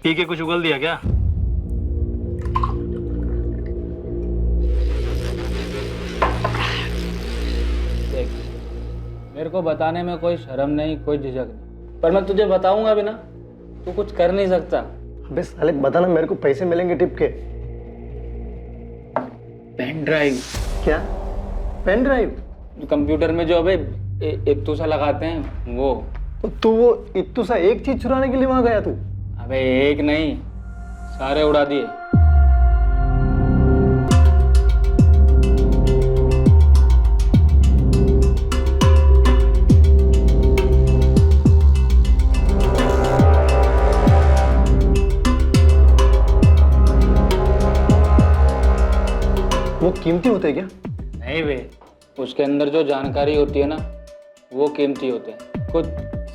पी के कुछ उगल दिया क्या? देख, मेरे को बताने में कोई शर्म नहीं, कोई झिझक नहीं, पर मैं तुझे बताऊंगा भी ना, तू कुछ कर नहीं सकता। अबे साले बताना, मेरे को पैसे मिलेंगे टिप के। Pen drive. क्या पेन ड्राइव? कंप्यूटर में जो अबे इत्तू सा लगाते हैं वो। तो तू वो इत्तू सा एक चीज चुराने के लिए वहां गया तू? अबे एक नहीं, सारे उड़ा दिए। वो कीमती होते क्या? नहीं बे, उसके अंदर जो जानकारी होती है ना वो कीमती होते हैं। कुछ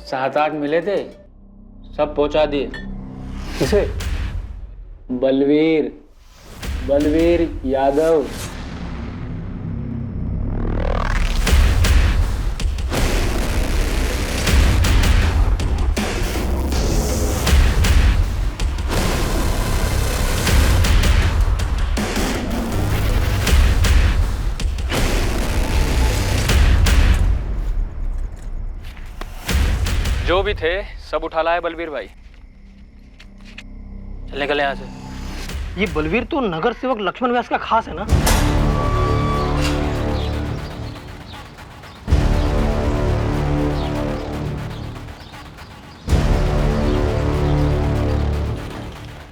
7-8 मिले थे, सब पहुंचा दिए। किसे? बलवीर यादव। जो भी थे सब उठा लाए बलवीर भाई। चल निकल यहाँ से। ये बलवीर तो नगर सेवक लक्ष्मण व्यास का खास है ना?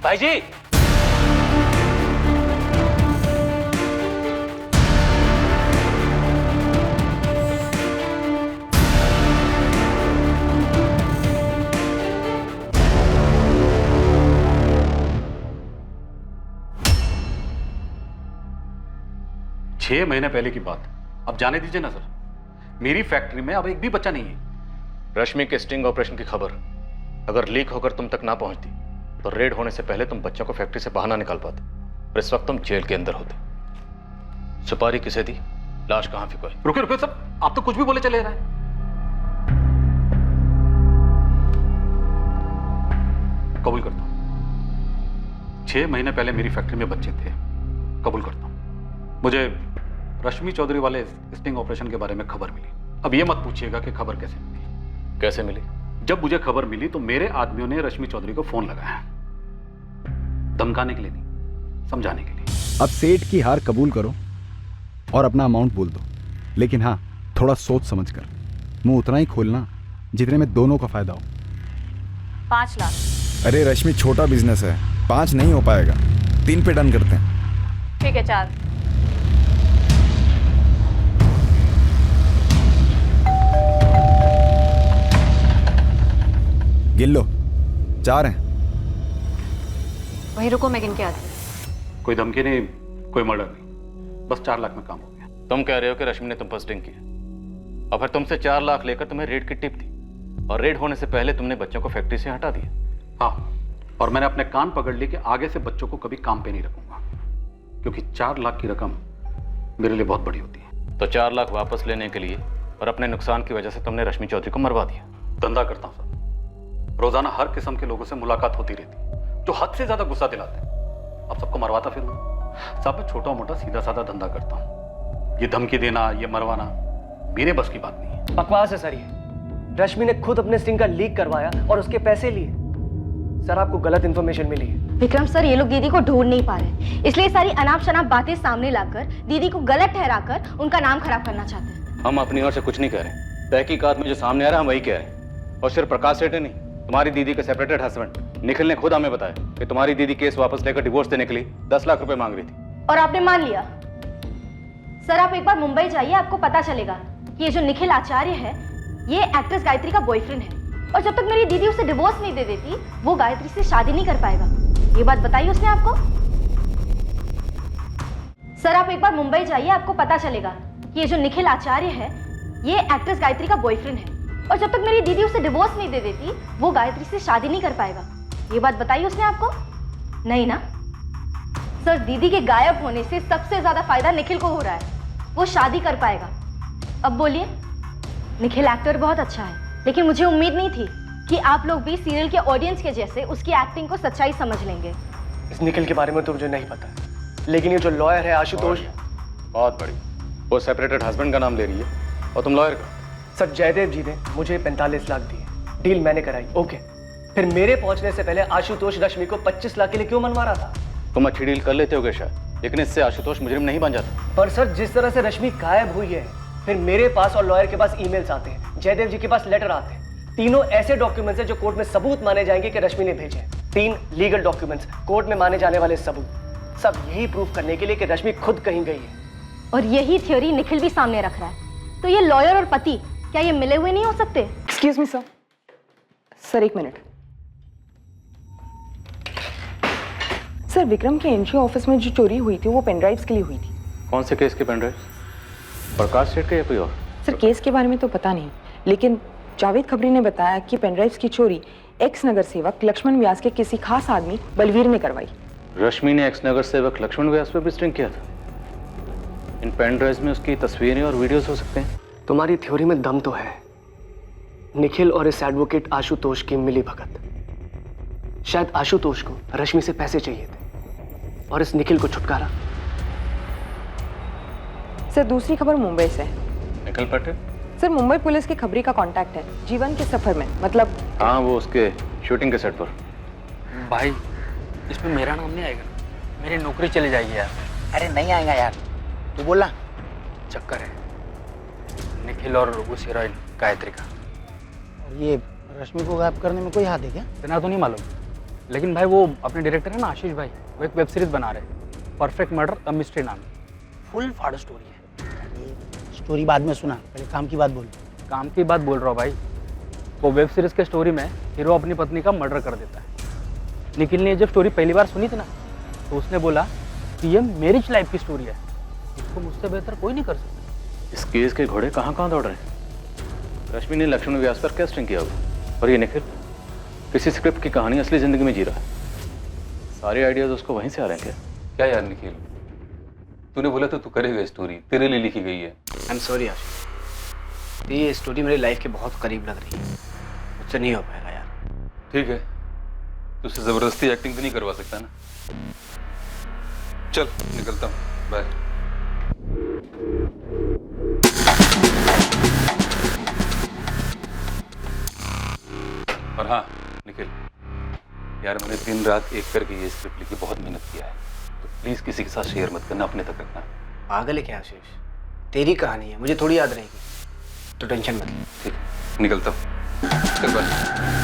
भाई जी, छह महीने पहले की बात, अब जाने दीजिए ना सर। मेरी फैक्ट्री में अब एक भी बच्चा नहीं है। रश्मि के स्टिंग ऑपरेशन की खबर अगर लीक होकर तुम तक ना पहुंचती तो रेड होने से पहले तुम बच्चों को फैक्ट्री से बाहर ना निकाल पाते और इस वक्त तुम जेल के अंदर होते। सुपारी किसे दी, लाश कहां फेंकोई? रुके रुके सब, आप तो कुछ भी बोले चले रहे हैं। कबूल करता हूं 6 महीने पहले मेरी फैक्ट्री में बच्चे थे, कबूल करता हूं। मुझे रश्मि चौधरी वाले स्टिंग ऑपरेशन के बारे में खबर मिली। अब ये मत पूछिएगा कि खबर कैसे मिली। कैसे मिली? जब मुझे खबर मिली तो मेरे आदमियों ने रश्मि चौधरी को फोन लगाया, धमकाने के लिए नहीं, समझाने के लिए। अब सेठ की हार कबूल करो और अपना अमाउंट बोल दो, लेकिन हाँ थोड़ा सोच समझ कर। मुंह उतना ही खोलना जितने में दोनों का फायदा हो। 5 लाख। अरे रश्मि, छोटा बिजनेस है, 5 नहीं हो पाएगा, 3 पे डन करते हैं। ठीक है 4। गिन लो, 4 हैं। वहीं रुको, मैं गिन के आती हूँ। कोई धमकी नहीं, कोई मर्डर नहीं, बस 4 लाख में काम हो गया। तुम कह रहे हो कि रश्मि ने तुम पर स्टिंग किया और फिर तुमसे 4 लाख लेकर तुम्हें रेड की टिप दी और रेड होने से पहले तुमने बच्चों को फैक्ट्री से हटा दिया। हाँ, और मैंने अपने कान पकड़ लिए कि आगे से बच्चों को कभी काम पे नहीं रखूंगा, क्योंकि 4 लाख की रकम मेरे लिए बहुत बड़ी होती है। तो 4 लाख वापस लेने के लिए और अपने नुकसान की वजह से तुमने रश्मि चौधरी को मरवा दिया। धंधा करता हूँ सर, रोजाना हर किस्म के लोगों से मुलाकात होती रहती, जो हद से ज्यादा गुस्सा दिलाते हैं। अब सबको मरवाता फिरूंगा। साहब, मैं छोटा मोटा सीधा साधा धंधा करता हूँ। ये धमकी देना, ये मरवाना मेरे बस की बात नहीं है। बकवास है सर ये। रश्मि ने खुद अपने स्टिंग का लीक करवाया और उसके पैसे लिए। सर आपको गलत इन्फॉर्मेशन मिली है। विक्रम सर, ये लोग दीदी को ढूंढ नहीं पा रहे, इसलिए सारी अनाप शनाप बातें सामने लाकर दीदी को गलत ठहराकर उनका नाम खराब करना चाहते हैं। हम अपनी ओर से कुछ नहीं कह रहे, तहकीकात में जो सामने आ रहा है हम वही कह रहे हैं। और सिर्फ प्रकाश सेठ नहीं, तुम्हारी दीदी के सेपरेटेड हस्बैंड निखिल ने खुद हमें बताया कि तुम्हारी दीदी केस वापस लेकर डिवोर्स देने के लिए 10 लाख रुपए मांग रही थी। और आपने मान लिया? सर आप एक बार मुंबई जाइए, आपको पता चलेगा कि ये जो निखिल आचार्य है ये एक्ट्रेस गायत्री का बॉयफ्रेंड है, और जब तक मेरी दीदी उसे डिवोर्स नहीं दे देती वो गायत्री से शादी नहीं कर पाएगा। ये बात बताई उसने आपको? सर आप एक बार मुंबई जाइए, आपको पता चलेगा कि ये जो निखिल आचार्य है ये एक्ट्रेस गायत्री का बॉयफ्रेंड है, और जब तक मेरी दीदी उसे डिवोर्स नहीं दे देती वो गायत्री से शादी नहीं कर पाएगा। ये बात बताई उसने आपको? नहीं ना? सर दीदी के गायब होने से सबसे ज्यादा फायदा निखिल को हो रहा है, वो शादी कर पाएगा। अब बोलिए, निखिल एक्टर बहुत अच्छा है, लेकिन मुझे उम्मीद नहीं थी कि आप लोग भी सीरियल के ऑडियंस के जैसे उसकी एक्टिंग को सच्चाई समझ लेंगे। इस निखिल के बारे में तो मुझे नहीं पता, लेकिन ये जो लॉयर है आशुतोष, बहुत बड़ी, वो सेपरेटेड हस्बैंड का नाम ले रही है और तुम लॉयर का। सर जयदेव जी ने मुझे 45 लाख दिए, डील मैंने कराई, ओके। फिर मेरे पहुंचने से पहले आशुतोष रश्मि को 25 लाख के लिए क्यों मनवा रहा था? तुम अच्छी डील कर लेते होगे शायद, लेकिन इससे आशुतोष मुजरिम नहीं बन जाता। पर सर जिस तरह से रश्मि गायब हुई है, फिर मेरे पास और लॉयर के पास ईमेल्स आते हैं, जयदेव जी के पास लेटर आते हैं, तीनों ऐसे डॉक्यूमेंट्स हैं जो कोर्ट में सबूत माने जाएंगे कि रश्मि ने भेजे हैं। 3 लीगल डॉक्यूमेंट्स, कोर्ट में माने जाने वाले सबूत, सब यही प्रूफ करने के लिए कि रश्मि खुद कहीं गई है। और यही थ्योरी निखिल भी सामने रख रहा है। तो ये लॉयर और पति क्या ये मिले हुए नहीं हो सकते? Excuse me sir. सर एक मिनट। सर विक्रम के एंट्री ऑफिस में जो चोरी हुई थी वो पेनड्राइव्स के लिए हुई थी। कौन से केस के पेनड्राइव? प्रकाश सेठ के या कोई और? सर केस के बारे में तो पता नहीं, लेकिन जावेद खबरी ने बताया कि पेनड्राइव्स की चोरी एक्स नगर सेवक लक्ष्मण व्यास के किसी खास आदमी बलवीर ने करवाई। रश्मि ने एक्स नगर सेवक लक्ष्मण व्यास पर भी स्ट्रिंग किया था। इन पेनड्राइव्स में उसकी तस्वीरें और वीडियोस हो सकते हैं। तुम्हारी थ्योरी में दम तो है। निखिल और इस एडवोकेट आशुतोष की मिली भगत। शायद आशुतोष को रश्मि से पैसे चाहिए थे और इस निखिल को छुटकारा। सर दूसरी खबर मुंबई से। निखिल पटेल? सर मुंबई पुलिस की खबरी का कांटेक्ट है जीवन के सफर में, मतलब। हाँ वो उसके शूटिंग के सेट पर। भाई इसमें मेरा नाम नहीं आएगा, मेरी नौकरी चली जाएगी यार। अरे नहीं आएगा यार, तू बोला। चक्कर है निखिल और उस हीरोइन गायत्री का। ये रश्मि को गायब करने में कोई हाथ है क्या? इतना तो नहीं मालूम, लेकिन भाई वो अपने डायरेक्टर है ना आशीष भाई, वो एक वेब सीरीज बना रहे हैं, परफेक्ट मर्डर द मिस्ट्री नाम। फुल फाड़ स्टोरी है। स्टोरी बाद में सुना, पहले काम की बात बोल। काम की बात बोल रहा हूँ भाई। वो वेब सीरीज के स्टोरी में हीरो अपनी पत्नी का मर्डर कर देता है। निखिल ने जब स्टोरी पहली बार सुनी थी ना, तो उसने बोला कि ये मैरिज लाइफ की स्टोरी है, इसको मुझसे बेहतर कोई नहीं कर सकता। इस केस के घोड़े कहाँ कहाँ दौड़ रहे हैं? रश्मि ने लक्ष्मण व्यास पर क्या स्ट्रिंग किया होगा, और ये निखिल किसी स्क्रिप्ट की कहानी असली जिंदगी में जी रहा है। सारे आइडियाज उसको वहीं से आ रहे हैं क्या? क्या यार निखिल, तूने बोला तो तू करेगा, स्टोरी तेरे लिए लिखी गई है। आई एम सॉरी आशीष, ये स्टोरी मेरी लाइफ के बहुत करीब लग रही है, मुझसे नहीं हो पाएगा यार। ठीक है, तुझसे जबरदस्ती एक्टिंग तो नहीं करवा सकता ना। चल निकलता हूँ, बाय। और हाँ निखिल यार, मैंने दिन रात एक करके ये स्क्रिप्ट लिखी, बहुत मेहनत किया है, तो प्लीज किसी के साथ शेयर मत करना, अपने तक रखना। पागल है क्या आशीष? तेरी कहानी है, मुझे थोड़ी याद रहेगी, तो टेंशन मत ले। ठीक है, निकलता हूँ, चल बाय।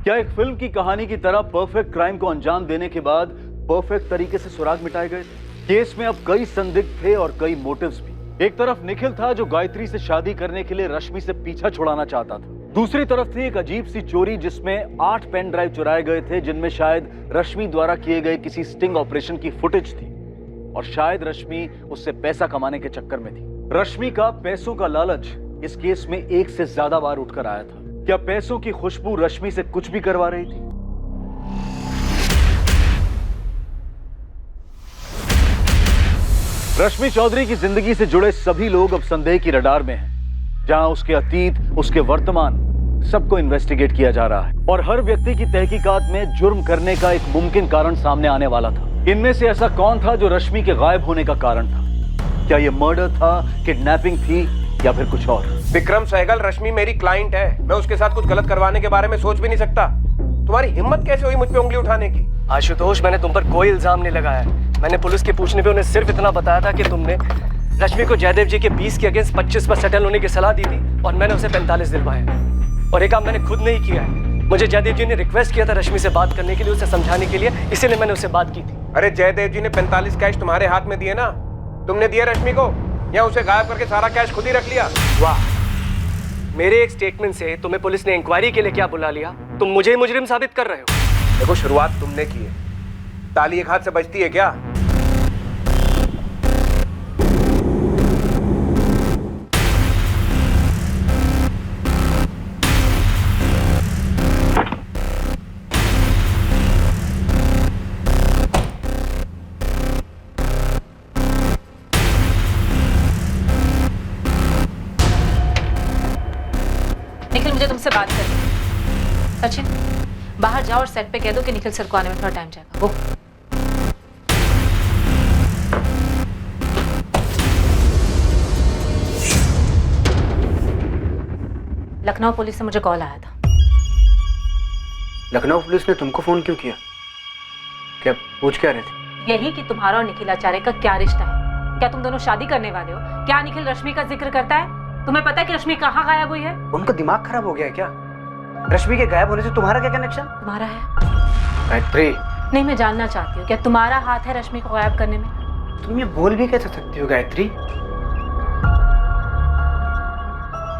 क्या एक फिल्म की कहानी की तरह परफेक्ट क्राइम को अंजाम देने के बाद परफेक्ट तरीके से सुराग मिटाए गए? केस में अब कई संदिग्ध थे और कई मोटिव्स भी। एक तरफ निखिल था जो गायत्री से शादी करने के लिए रश्मि से पीछा छुड़ाना चाहता था, दूसरी तरफ थी एक अजीब सी चोरी जिसमें 8 पेन ड्राइव चुराए गए थे, जिनमें शायद रश्मि द्वारा किए गए किसी स्टिंग ऑपरेशन की फुटेज थी, और शायद रश्मि उससे पैसा कमाने के चक्कर में थी। रश्मि का पैसों का लालच इस केस में 1 से ज्यादा बार उठकर आया था। क्या पैसों की खुशबू रश्मि से कुछ भी करवा रही थी? रश्मि चौधरी की जिंदगी से जुड़े सभी लोग अब संदेह की रडार में हैं, जहां उसके अतीत, उसके वर्तमान सबको इन्वेस्टिगेट किया जा रहा है और हर व्यक्ति की तहकीकात में जुर्म करने का एक मुमकिन कारण सामने आने वाला था। इनमें से ऐसा कौन था जो रश्मि के गायब होने का कारण था? क्या यह मर्डर था, किडनैपिंग थी या फिर कुछ और? विक्रम सहगल, रश्मि मेरी क्लाइंट है, मैं उसके साथ कुछ गलत करवाने के बारे में सोच भी नहीं सकता। तुम्हारी हिम्मत कैसे हुई मुझ पे उंगली उठाने की? आशुतोष, मैंने तुम पर कोई इल्जाम नहीं लगाया। मैंने पुलिस के पूछने पे उन्हें सिर्फ इतना बताया था कि तुमने रश्मि को जयदेव जी के 20 के अगेंस्ट 25 पर सेटल होने की सलाह दी थी और मैंने उसे 45 दिलवाए। और ये काम मैंने खुद नहीं किया है, मुझे जयदेव जी ने रिक्वेस्ट किया था रश्मि से बात करने के लिए, उसे समझाने के लिए, इसीलिए मैंने उससे बात की थी। अरे जयदेव जी ने 45 कैश तुम्हारे हाथ में दिए ना, तुमने दिया रश्मि को या उसे गायब करके सारा कैश खुद ही रख लिया? वाह, मेरे एक स्टेटमेंट से तुम्हें पुलिस ने इंक्वायरी के लिए क्या बुला लिया? तुम मुझे ही मुजरिम साबित कर रहे हो। देखो, शुरुआत तुमने की है, ताली एक हाथ से बजती है क्या? निखिल, मुझे तुमसे बात करनी है। सचिन, बाहर जाओ और सेट पे कह दो कि निखिल सर को आने में थोड़ा टाइम जाएगा। वो लखनऊ पुलिस से मुझे कॉल आया था। लखनऊ पुलिस ने तुमको फोन क्यों किया? क्या पूछ क्या रहे थे? यही कि तुम्हारा और निखिल आचार्य का क्या रिश्ता है? क्या तुम दोनों शादी करने वाले हो? क्या निखिल रश्मि का जिक्र करता है? तुम्हें पता है कि रश्मि कहाँ गायब हुई है? उनका दिमाग खराब हो गया है क्या? रश्मि के गायब होने से तुम्हारा क्या कनेक्शन? तुम्हारा है। गायत्री, नहीं, मैं जानना चाहती हूँ क्या तुम्हारा हाथ है रश्मि को गायब करने में? तुम ये बोल भी कैसे सकती हो गायत्री?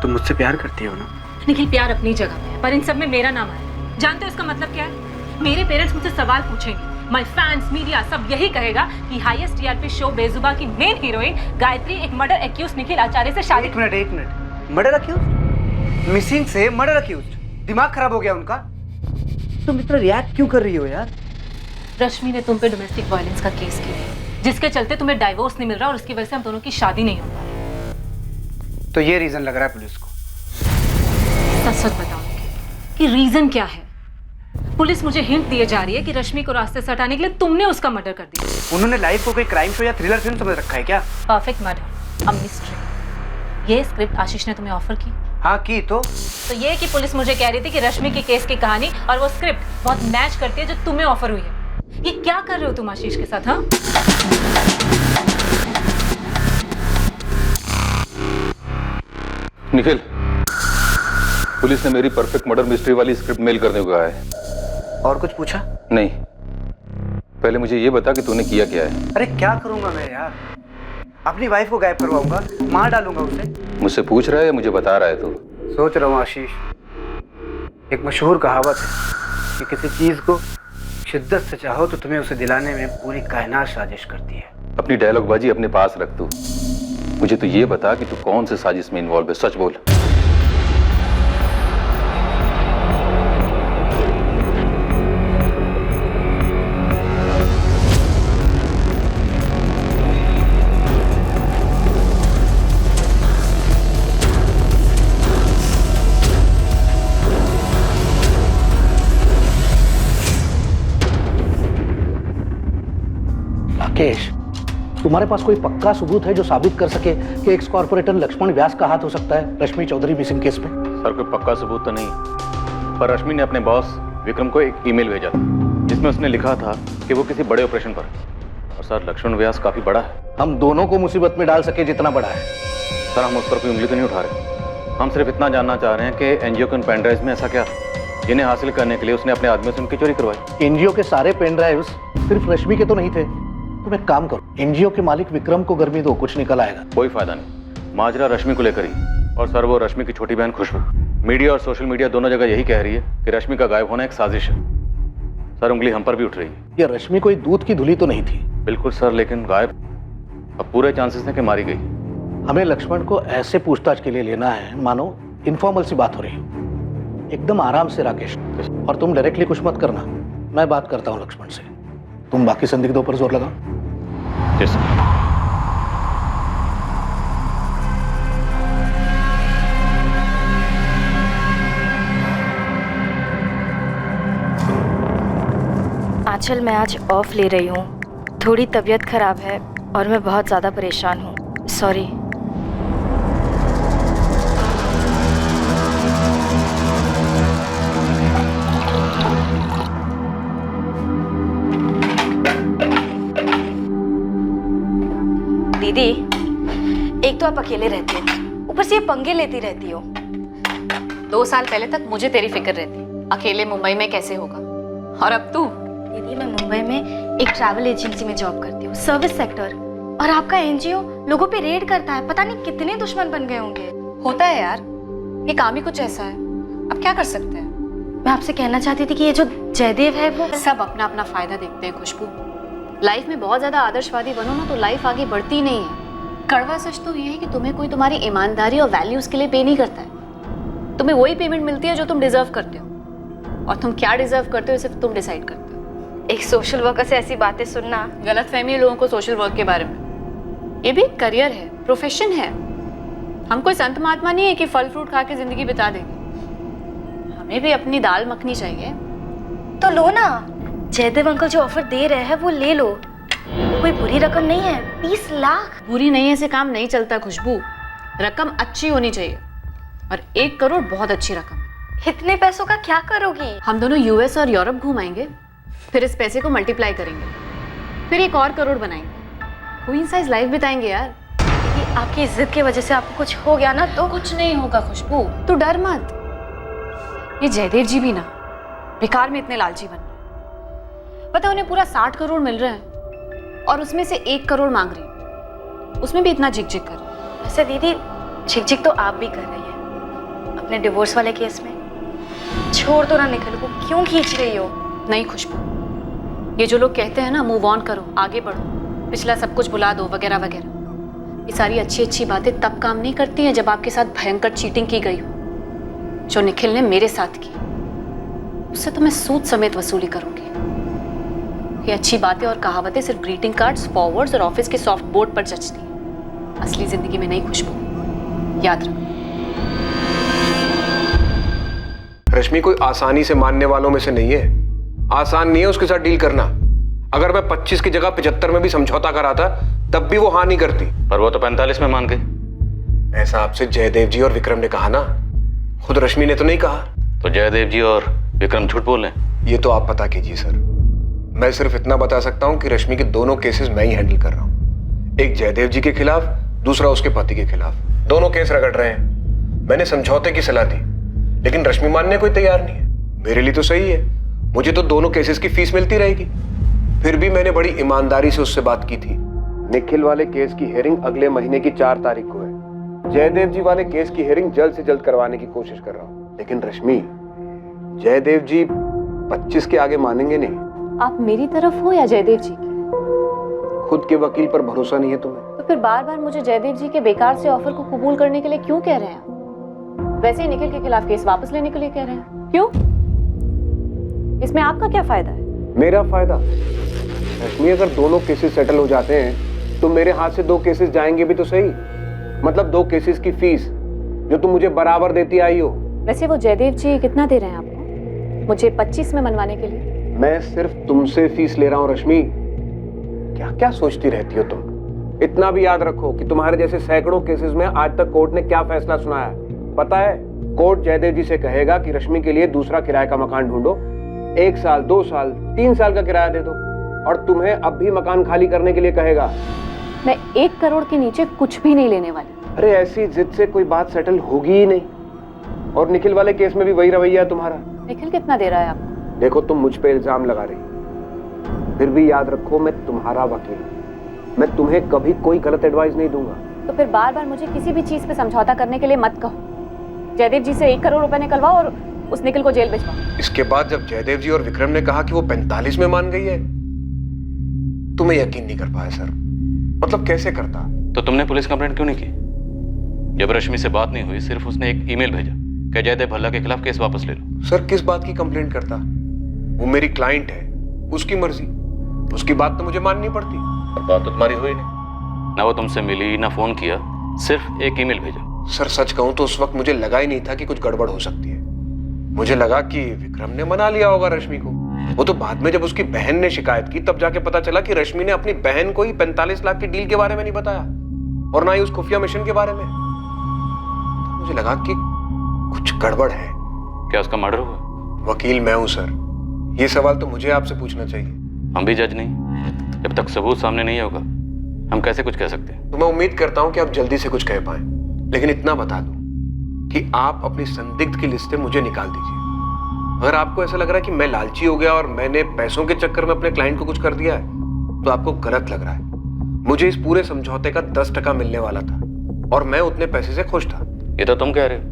तुम मुझसे प्यार करती हो ना? निखिल, प्यार अपनी जगह पे है, पर इन सब में मेरा नाम आया। जानते हो इसका मतलब क्या है? मेरे पेरेंट्स मुझसे सवाल पूछेंगे, माय फैंस, मीडिया सब यही कहेगा कि हाईएस्ट टीआरपी शो बेजुबा की मेन हीरोइन गायत्री एक मर्डर एक्यूज निखिल आचार्य से शादी। एक मिनट, मर्डर एक्यूज? मिसिंग से मर्डर एक्यूज? दिमाग खराब हो गया उनका? तुम इतना रिएक्ट क्यों कर रही हो यार? रश्मि ने तुम पे डोमेस्टिक वायलेंस का केस किया है, जिसके चलते तुम्हें डाइवोर्स नहीं मिल रहा और उसकी वजह से हम दोनों की शादी नहीं हो पा रही। तो ये रीजन लग रहा है पुलिस को? सच बताओ कि रीजन क्या है? पुलिस मुझे हिंट दिए जा रही है कि रश्मि को रास्ते से हटाने के लिए तुमने उसका मर्डर कर दिया। उन्होंने लाइफ को कोई क्राइम शो या थ्रिलर फिल्म समझ रखा है क्या? Perfect murder, a mystery. ये स्क्रिप्ट आशीष ने तुम्हें ऑफर की? हाँ की। तो ये कि पुलिस मुझे कह रही थी कि रश्मि के केस की कहानी और वो स्क्रिप्ट बहुत मैच करती है जो तुम्हें ऑफर हुई है। ये क्या कर रहे हो तुम आशीष के साथ? हाँ, निखिल, पुलिस ने मेरी परफेक्ट मर्डर मिस्ट्री वाली स्क्रिप्ट मेल करने को कहा है। और कुछ पूछा? नहीं, पहले मुझे ये बता कि तूने किया क्या है। अरे क्या करूंगा मैं यार? अपनी वाइफ को गायब करवाऊंगा, मार डालूंगा उसे। मुझसे पूछ रहा है या मुझे बता रहा है तू? सोच रहा हूँ आशीष। एक मशहूर कहावत है कि किसी चीज को शिद्दत से चाहो तो तुम्हें उसे दिलाने में पूरी कायनात साजिश करती है। अपनी डायलॉगबाजी अपने पास रख तू। मुझे तो ये बता कि तू कौन से साजिश में इन्वॉल्व है, सच बोल। राकेश, तुम्हारे पास कोई पक्का सबूत है जो साबित कर सके कि एक्स कॉर्पोरेटर लक्ष्मण व्यास का हाथ हो सकता है रश्मि चौधरी मिसिंग केस में? सर, कोई पक्का सबूत तो नहीं, पर रश्मि ने अपने बॉस विक्रम को एक ईमेल भेजा था जिसमें उसने लिखा था कि वो किसी बड़े ऑपरेशन पर है। और सर, लक्ष्मण व्यास काफी बड़ा है। हम दोनों को मुसीबत में डाल सके जितना बड़ा है। सर, हम उस पर कोई उंगली तो नहीं उठा रहे, हम सिर्फ इतना जानना चाह रहे हैं कि एनजीओ के उन पेन ड्राइव में ऐसा क्या जिन्हें हासिल करने के लिए उसने अपने आदमियों से उनकी चोरी करवाई। एनजीओ के सारे पेन ड्राइव्स सिर्फ रश्मि के तो नहीं थे। तुम एक काम करो, एनजीओ के मालिक विक्रम को गर्मी दो, कुछ निकल आएगा। कोई फायदा नहीं, माजरा रश्मि को लेकर ही। और सर, वो रश्मि की छोटी बहन खुशबू, मीडिया और सोशल मीडिया दोनों जगह यही कह रही है कि रश्मि का गायब होना एक साजिश है। सर, उंगली हम पर भी उठ रही है। ये रश्मि कोई दूध की धुली तो नहीं थी? बिल्कुल सर, लेकिन गायब अब पूरे चांसेस हैं कि मारी गई। हमें लक्ष्मण को ऐसे पूछताछ के लिए लेना है मानो इनफॉर्मल सी बात हो रही है। एकदम आराम से राकेश, और तुम डायरेक्टली कुछ मत करना, मैं बात करता हूँ लक्ष्मण से। तुम बाकी संदिग्धों पर जोर लगाओ। Yes sir. आंचल, मैं आज ऑफ ले रही हूँ। थोड़ी तबीयत खराब है और मैं बहुत ज़्यादा परेशान हूँ। सॉरी। दीदी, एक तो आप अकेले रहती हो, ऊपर से ये पंगे लेती रहती हो। 2 साल पहले तक मुझे तेरी फिक्र रहती, अकेले मुंबई में कैसे होगा, और अब तू? दीदी, मैं मुंबई में एक ट्रैवल एजेंसी में जॉब करती हूँ, सर्विस सेक्टर, और आपका एनजीओ लोगों पे रेड करता है। पता नहीं कितने दुश्मन बन गए होंगे। होता है यार, ये काम ही कुछ ऐसा है, अब क्या कर सकते हैं। मैं आपसे कहना चाहती थी कि ये जो जयदेव है वो सब अपना अपना फायदा देखते हैं खुशबू। लाइफ में बहुत ज्यादा आदर्शवादी बनो ना तो लाइफ आगे बढ़ती नहीं है। कड़वा सच तो ये है कि तुम्हें कोई तुम्हारी ईमानदारी और वैल्यूज के लिए पे नहीं करता है। तुम्हें वही पेमेंट मिलती है जो तुम डिजर्व करते हो, और तुम क्या डिजर्व करते हो सिर्फ तुम डिसाइड करते हो। एक सोशल वर्कर से ऐसी बातें सुनना, गलतफहमी है लोगों को सोशल वर्क के बारे में। ये भी एक करियर है, प्रोफेशन है। हम कोई संत महात्मा नहीं है कि फल फ्रूट खा के जिंदगी बिता देंगे। हमें भी अपनी दाल मखनी चाहिए। तो लो ना, जयदेव अंकल जो ऑफर दे रहे हैं वो ले लो। वो कोई बुरी रकम नहीं है, 20 लाख। बुरी नहीं है से काम नहीं चलता खुशबू, रकम अच्छी होनी चाहिए, और 1 करोड़ बहुत अच्छी रकम। इतने पैसों का क्या करोगी? हम दोनों यूएस और यूरोप घुमाएंगे, फिर इस पैसे को मल्टीप्लाई करेंगे, फिर 1 और करोड़ बनाएंगे, क्वीन साइज लाइफ बिताएंगे यार। आपकी इज्जत की वजह से आपको कुछ हो गया ना तो? कुछ नहीं होगा खुशबू, तू डर मत। ये जयदेव जी भी ना बेकार में इतने लालची बन रहे। पता है उन्हें पूरा 60 करोड़ मिल रहा है और उसमें से 1 करोड़ मांग रही है, उसमें भी इतना झिक-झिक कर। वैसे दीदी, झिक-झिक तो आप भी कर रही है अपने डिवोर्स वाले केस में। छोड़ दो ना निखिल को, क्यों खींच रही हो? नहीं खुशबू, ये जो लोग कहते हैं ना मूव ऑन करो, आगे बढ़ो, पिछला सब कुछ भुला दो वगैरह वगैरह, ये सारी अच्छी अच्छी बातें तब काम नहीं करती हैं जब आपके साथ भयंकर चीटिंग की गई हो, जो निखिल ने मेरे साथ की। उससे तो मैं सूद समेत वसूली करूंगी। ये अच्छी बातें और कहावतें सिर्फ ग्रीटिंग कार्ड्स, फॉरवर्ड्स और ऑफिस के सॉफ्ट बोर्ड पर जचती हैं, असली जिंदगी में नहीं खुशबू, याद रखो। रश्मि कोई आसानी से मानने वालों में से नहीं है। आसान नहीं है उसके साथ डील करना। अगर मैं 25 की जगह 75 में भी समझौता कराता तब भी वो हाँ नहीं करती। पर वो तो 45 में मान गई। ऐसा आपसे जयदेव जी और विक्रम ने कहा ना, खुद रश्मि ने तो नहीं कहा। तो जयदेव जी और विक्रम झूठ बोल रहे हैं? ये तो आप पता कीजिए सर। मैं सिर्फ इतना बता सकता हूँ कि रश्मि के दोनों केसेस मैं ही हैंडल कर रहा हूँ। एक जयदेव जी के खिलाफ, दूसरा उसके पति के खिलाफ। दोनों केस रगड़ रहे हैं। मैंने समझौते की सलाह दी, लेकिन रश्मि मानने को तैयार नहीं है। मेरे लिए तो सही है, मुझे तो दोनों केसेस की फीस मिलती रहेगी। फिर भी मैंने बड़ी ईमानदारी से उससे बात की थी। निखिल वाले केस की हियरिंग अगले महीने की 4 तारीख को है। जयदेव जी वाले केस की हियरिंग जल्द से जल्द करवाने की कोशिश कर रहा हूँ। लेकिन रश्मि, जयदेव जी 25 के आगे मानेंगे नहीं। आप मेरी तरफ हो या जयदेव जी की? खुद के वकील पर भरोसा नहीं है तुम्हें? तो फिर बार बार मुझे जयदेव जी के बेकार से ऑफर को कबूल करने के लिए क्यों कह रहे हैं? वैसे ही निखिल के खिलाफ केस वापस लेने के लिए कह रहे हैं, क्यों? इसमें आपका क्या फायदा है? मेरा फायदा? रश्मि, अगर दोनों केसेस सेटल हो जाते हैं तो मेरे हाथ से 2 केसेस जाएंगे भी तो सही। मतलब 2 केसेस की फीस जो तुम मुझे बराबर देती आई हो। वैसे वो जयदेव जी कितना दे रहे हैं आपको मुझे 25 में मनवाने के लिए? मैं सिर्फ तुमसे फीस ले रहा हूँ रश्मि। क्या क्या सोचती रहती हो तुम? इतना भी याद रखो कि तुम्हारे जैसे सैकड़ों केसेस में आज तक कोर्ट ने क्या फैसला सुनाया है पता है? कोर्ट जयदेव जी से कहेगा कि रश्मि के लिए दूसरा किराए का मकान ढूंढो, 1 साल, 2 साल, 3 साल का किराया दे दो, और तुम्हें अब भी मकान खाली करने के लिए कहेगा। मैं 1 करोड़ के नीचे कुछ भी नहीं लेने वाली। अरे ऐसी जिद से कोई बात सेटल होगी ही नहीं। और निखिल वाले केस में भी वही रवैया है तुम्हारा। निखिल कितना दे रहा है आपको? देखो, तुम मुझ पे इल्जाम लगा रही, फिर भी याद रखो मैं तुम्हारा वकील हूं। मैं तुम्हें कभी कोई गलत एडवाइस नहीं दूंगा। तो फिर बार बार मुझे किसी भी चीज पे समझौता करने के लिए मत कहो। जयदेव जी से 1 करोड़ रुपए निकलवाओ और उस निखिल को जेल भिजवाओ। इसके बाद जब जयदेव जी और विक्रम ने कहा कि वो 45 में मान गई है, तुम्हें यकीन नहीं कर पाया सर। मतलब कैसे करता? तो तुमने पुलिस कंप्लेंट क्यों नहीं की? जब रश्मि से बात नहीं हुई, सिर्फ उसने एक ईमेल भेजा कि जयदेव भल्ला के खिलाफ केस वापस ले लो। सर, किस बात की कंप्लेंट करता? वो मेरी क्लाइंट है, उसकी मर्जी, उसकी बात तो मुझे माननी पड़ती। और बात तो तुम्हारी हुई नहीं, ना वो तुमसे मिली, ना फोन किया, सिर्फ एक ईमेल भेजा। सर सच कहूं तो उस वक्त मुझे लगा ही नहीं था कि कुछ गड़बड़ हो सकती है। मुझे लगा कि विक्रम ने मना लिया होगा रश्मि को। वो तो बाद में जब उसकी बहन ने शिकायत की तब जाके पता चला कि रश्मि ने अपनी बहन को ही 45 लाख की डील के बारे में नहीं बताया और ना ही उस खुफिया मिशन के बारे में। तो मुझे लगा कि कुछ गड़बड़ है। क्या उसका मर्डर हुआ? वकील मैं हूं सर, ये सवाल तो मुझे आपसे पूछना चाहिए। हम भी जज नहीं, जब तक सबूत सामने नहीं होगा हम कैसे कुछ कह सकते हैं? तो मैं उम्मीद करता हूं कि आप जल्दी से कुछ कह पाए, लेकिन इतना बता दूं कि आप अपनी संदिग्ध की लिस्ट से मुझे निकाल दीजिए। अगर आपको ऐसा लग रहा है कि मैं लालची हो गया और मैंने पैसों के चक्कर में अपने क्लाइंट को कुछ कर दिया है तो आपको गलत लग रहा है। मुझे इस पूरे समझौते का 10% मिलने वाला था और मैं उतने पैसे से खुश था। ये तो तुम कह रहे हो,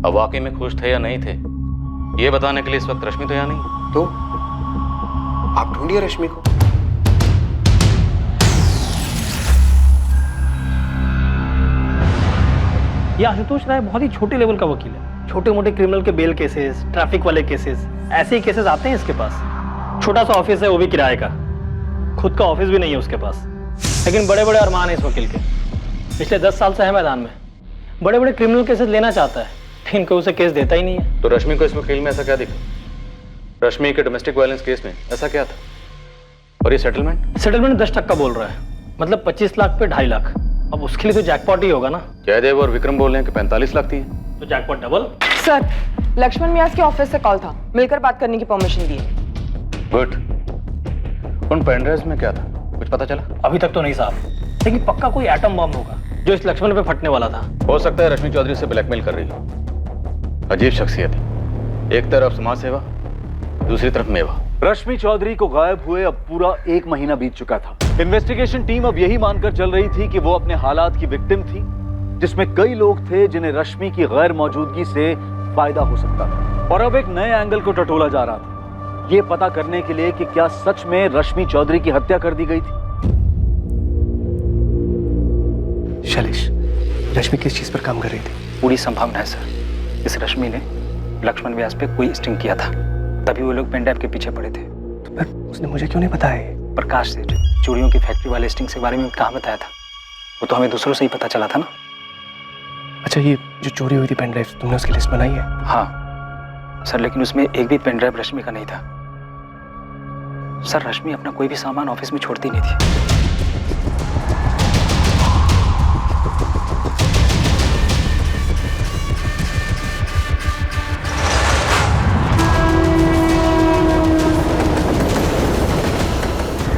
अब वाकई में खुश थे या नहीं थे ये बताने के लिए इस वक्त रश्मि तो यहाँ नहीं। तो आप ढूंढिए रश्मि को। ये आशुतोष राय बहुत ही छोटे लेवल का वकील है। छोटे मोटे क्रिमिनल के बेल केसेस, ट्रैफिक वाले केसेस, ऐसे ही केसेस आते हैं इसके पास। छोटा सा ऑफिस है, वो भी किराए का, खुद का ऑफिस भी नहीं है उसके पास, लेकिन बड़े बड़े अरमान है इस वकील के। पिछले 10 साल से है मैदान में, बड़े बड़े क्रिमिनल केसेस लेना चाहता है, लेकिन कोई उसे केस देता ही नहीं है। तो रश्मि को इस वकील में ऐसा क्या दिखा? रश्मि के डोमेस्टिक वायलेंस केस में ऐसा क्या था? और ये सेटलमेंट 10% बोल रहा है, मतलब 25 लाख पे 2.5 लाख। अब उसके लिए तो जैकपॉट ही होगा ना। जयदेव और विक्रम बोल रहे हैं कि 45 लाख थी, तो जैकपॉट डबल। सर, लक्ष्मण व्यास के ऑफिस से कॉल था, मिलकर बात करने की परमिशन दी है। गुड। उन पेनड्राइव्स में क्या था, कुछ पता चला? अभी तक तो नहीं साहब, लेकिन पक्का कोई एटम बम होगा जो इस लक्ष्मण पे फटने वाला था। हो सकता है रश्मि चौधरी से ब्लैकमेल कर रही हो। अजीब शख्सियत है, एक तरफ समाज सेवा, दूसरी तरफ मेवा। रश्मि चौधरी को गायब हुए अब पूरा 1 महीना बीत चुका था। इन्वेस्टिगेशन टीम अब यही मानकर चल रही थी कि वो अपने हालात की विक्टिम थी, जिसमें कई लोग थे जिन्हें रश्मि की गैर मौजूदगी से फायदा हो सकता था। और अब एक नए एंगल को टटोला जा रहा था, ये पता करने के लिए कि क्या सच में रश्मि चौधरी की हत्या कर दी गई थी। शैलेश, रश्मि किस चीज पर काम कर रही थी? पूरी संभावना है सर, इस रश्मि ने लक्ष्मण व्यास पे कोई स्टिंग किया था, तभी वो लोग पेनड्राइव के पीछे पड़े थे। तो फिर उसने मुझे क्यों नहीं बताया? प्रकाश सेठ चूड़ियों की फैक्ट्री वाले स्टिंग के बारे में कहाँ बताया था? वो तो हमें दूसरों से ही पता चला था ना। अच्छा, ये जो चोरी हुई थी पेनड्राइव, तुमने उसकी लिस्ट बनाई है? हाँ सर, लेकिन उसमें एक भी पेनड्राइव रश्मि का नहीं था। सर, रश्मि अपना कोई भी सामान ऑफिस में छोड़ती नहीं थी।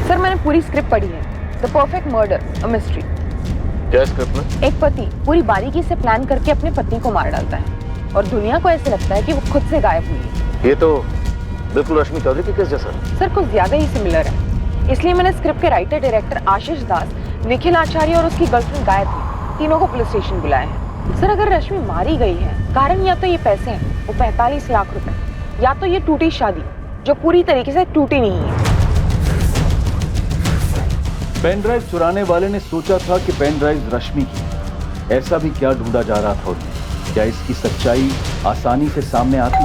सर, मैंने पूरी स्क्रिप्ट पढ़ी है, the perfect murder, a mystery. क्या स्क्रिप्ट में? एक पति पूरी बारीकी से प्लान करके अपने पत्नी को मार डालता है और दुनिया को ऐसे लगता है कि वो खुद से गायब हुई है। ये तो बिल्कुल रश्मि चौधरी के केस जैसा। सर, कुछ ज्यादा ही सिमिलर है, इसलिए मैंने स्क्रिप्ट के राइटर डायरेक्टर आशीष दास, निखिल आचार्य और उसकी गर्लफ्रेंड गायत्री, तीनों को पुलिस स्टेशन बुलाया है। सर, अगर रश्मि मारी गई है, कारण या तो ये पैसे हैं, वो 45 लाख रुपए, या तो ये टूटी शादी जो पूरी तरीके से टूटी नहीं है। पेनड्राइव चुराने वाले ने सोचा था कि पेनड्राइव रश्मि की, ऐसा भी क्या ढूंढा जा रहा था? क्या इसकी सच्चाई आसानी से सामने आती?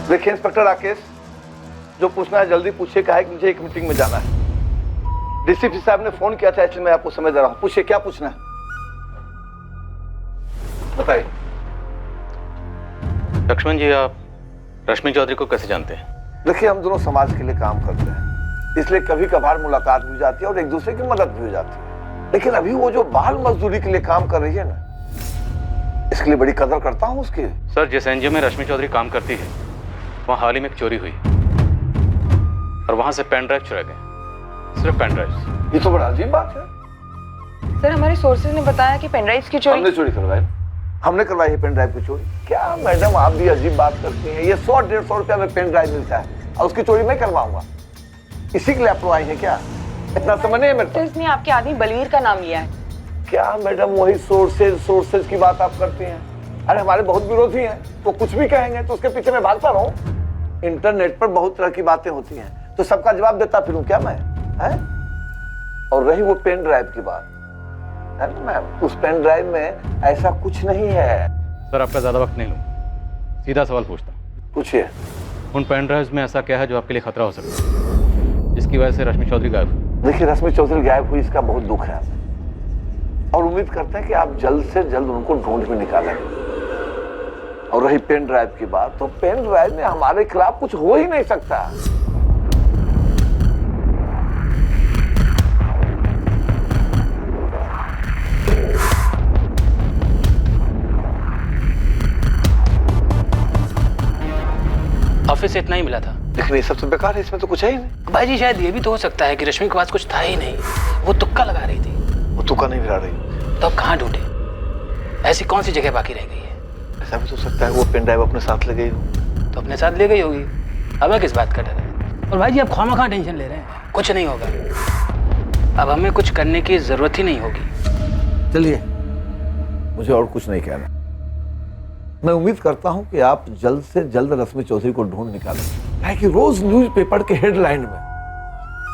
देखिए इंस्पेक्टर राकेश, जो पूछना है जल्दी पूछिए, कहा है कि मुझे एक मीटिंग में जाना है। डीसीपी साहब ने फोन किया था, इसलिए मैं आपको समय दे रहा हूँ। पूछिए, क्या पूछना है बताइए। लक्ष्मण जी, आप रश्मि चौधरी को कैसे जानते हैं? देखिए, हम दोनों समाज के लिए काम करते हैं, इसलिए कभी कभार मुलाकात भी हो जाती है और एक दूसरे की मदद भी हो जाती है। लेकिन अभी वो जो बाल मजदूरी के लिए काम कर रही है ना, इसके लिए बड़ी कदर करता हूँ उसकी। सर, जिस एनजीओ में रश्मि चौधरी काम करती है वहाँ हाल ही में एक चोरी हुई और वहाँ से पेन ड्राइव चुरा गए, सिर्फ पेन ड्राइव। ये तो बड़ा अजीब बात है। सर, हमारे सोर्सेज ने बताया कि पेन ड्राइव्स की चोरी हमने चोरी करवाई, हमने करवाई है पेन ड्राइव की चोरी। क्या मैडम, आप भी अजीब बात करती हैं। ये 100-150 रुपया में पेन ड्राइव मिलता है और उसकी चोरी मैं करवाऊंगा? इसी के लिए अप्लाई है क्या? इतना समझ नहीं है मेरे को। इसने आपके आदमी बलवीर का नाम लिया है। क्या मैडम, वही सोर्सेज की बात आप करती हैं? अरे हमारे बहुत विरोधी हैं, वो कुछ भी कहेंगे तो उसके पीछे मैं भागता रहूं। इंटरनेट पर बहुत तरह की बातें होती हैं, तो सबका जवाब देता फिरूं क्या मैं? है? और रही वो पेन ड्राइव की बात, है ना मैम, उस पेन ड्राइव में ऐसा कुछ नहीं है। सर, आपका ज्यादा वक्त नहीं लूँ, सीधा सवाल पूछता हूँ। पूछिए। उन पेन ड्राइव्स में ऐसा क्या है जो आपके लिए खतरा हो सकता है, जिसकी वजह से रश्मि चौधरी गायब हुई? देखिए, रश्मि चौधरी गायब हुई, इसका बहुत दुख है और उम्मीद करते हैं कि आप जल्द से जल्द उनको ढूंढ में निकालेंगे। और रही पेन ड्राइव की बात, तो पेन ड्राइव में हमारे खिलाफ कुछ हो ही नहीं सकता। ऑफिस से इतना ही मिला था। लेकिन ये सब तो बेकार है, इसमें तो कुछ है ही नहीं। भाई जी शायद ये भी तो हो सकता है कि रश्मि के पास कुछ था ही नहीं, वो तुक्का लगा रही थी। वो तुक्का नहीं भिड़ा रही तो अब कहाँ ढूंढे? ऐसी कौन सी जगह बाकी रह गई है? ऐसा भी तो सकता है वो पेन ड्राइव अपने साथ ले गई हो। तो अपने साथ ले गई होगी, हमें किस बात का डर है? और भाई जी आप खामखा टेंशन ले रहे हैं, कुछ नहीं होगा। अब हमें कुछ करने की जरूरत ही नहीं होगी। चलिए, मुझे और कुछ नहीं कहना। मैं उम्मीद करता हूं कि आप जल्द से जल्द रश्मि चौधरी को ढूंढ निकालें, कि रोज न्यूज़पेपर के हेडलाइन में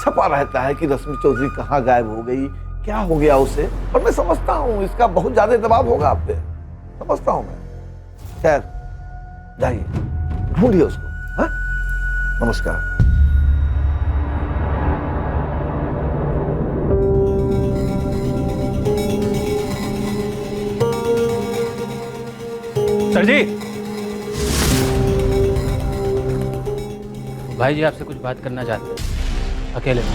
छपा रहता है कि रश्मि चौधरी कहाँ गायब हो गई, क्या हो गया उसे। और मैं समझता हूँ इसका बहुत ज्यादा दबाव होगा आप पे, समझता हूँ मैं। खैर, जाइए ढूंढिए उसको। हाँ, नमस्कार। सर जी, भाई जी आपसे कुछ बात करना चाहते हैं, अकेले में।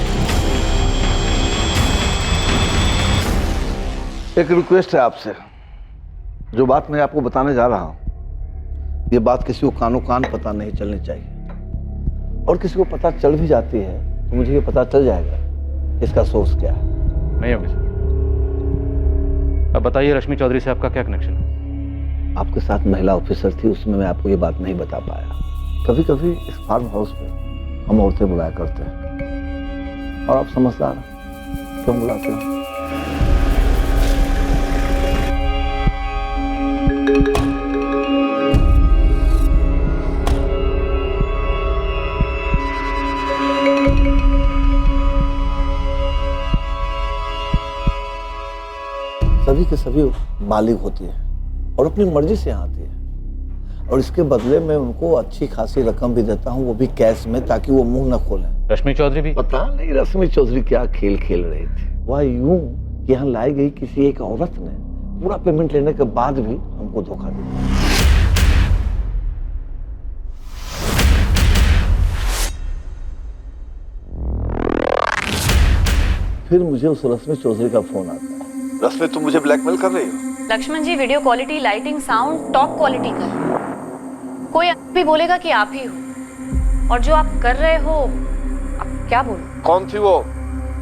एक रिक्वेस्ट है आपसे। जो बात मैं आपको बताने जा रहा हूं, ये बात किसी को कानो कान पता नहीं चलनी चाहिए। और किसी को पता चल भी जाती है तो मुझे ये पता चल जाएगा कि इसका सोर्स क्या है। नहीं होगी सर। अब बताइए रश्मि चौधरी से आपका क्या कनेक्शन है? आपके साथ महिला ऑफिसर थी, उसमें मैं आपको ये बात नहीं बता पाया। कभी कभी इस फार्म हाउस पे हम औरतें बुलाया करते हैं, और आप समझदार हैं, क्यों बुलाते हैं? सभी के सभी बालिग होती है और अपनी मर्जी से यहाँ आती है, और इसके बदले में उनको अच्छी खासी रकम भी देता हूँ, वो भी कैश में, ताकि वो मुंह न खोलें। रश्मि चौधरी भी? पता नहीं रश्मि चौधरी क्या खेल खेल रही थी। वह यूं यहाँ लाई गई किसी एक औरत ने पूरा पेमेंट लेने के बाद भी हमको धोखा दिया। फिर मुझे उस रश्मि चौधरी का फोन आता है। रश्मि, तुम मुझे ब्लैकमेल कर रही हो? Lakshman ji, video quality, lighting, sound top quality का है। कोई भी बोलेगा कि आप ही हो, और जो आप कर रहे हो, आप क्या बोलो? कौन थी वो?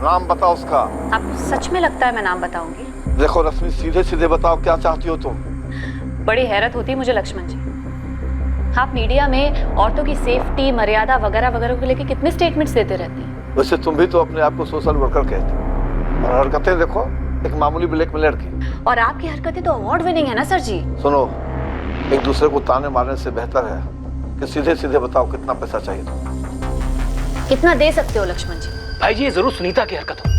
नाम बताओ उसका। आपको सच में लगता है मैं नाम बताऊंगी? देखो रश्मि, सीधे सीधे बताओ क्या चाहती हो तुम। बड़ी हैरत होती है मुझे लक्ष्मण जी, आप मीडिया में औरतों की सेफ्टी, मर्यादा वगैरह वगैरह को लेकर कितने स्टेटमेंट्स देते रहते हैं। वैसे तुम भी तो अपने आप को सोशल वर्कर कहते हो, और हरकतें देखो एक मामूली ब्लैकमेलर की। और आपकी हरकतें तो अवार्ड विनिंग है ना सर जी। सुनो, एक दूसरे को ताने मारने से बेहतर है कि सीधे सीधे बताओ कितना पैसा चाहिए तुम। कितना दे सकते हो लक्ष्मण जी? भाई जी ये जरूर सुनीता की हरकत हो।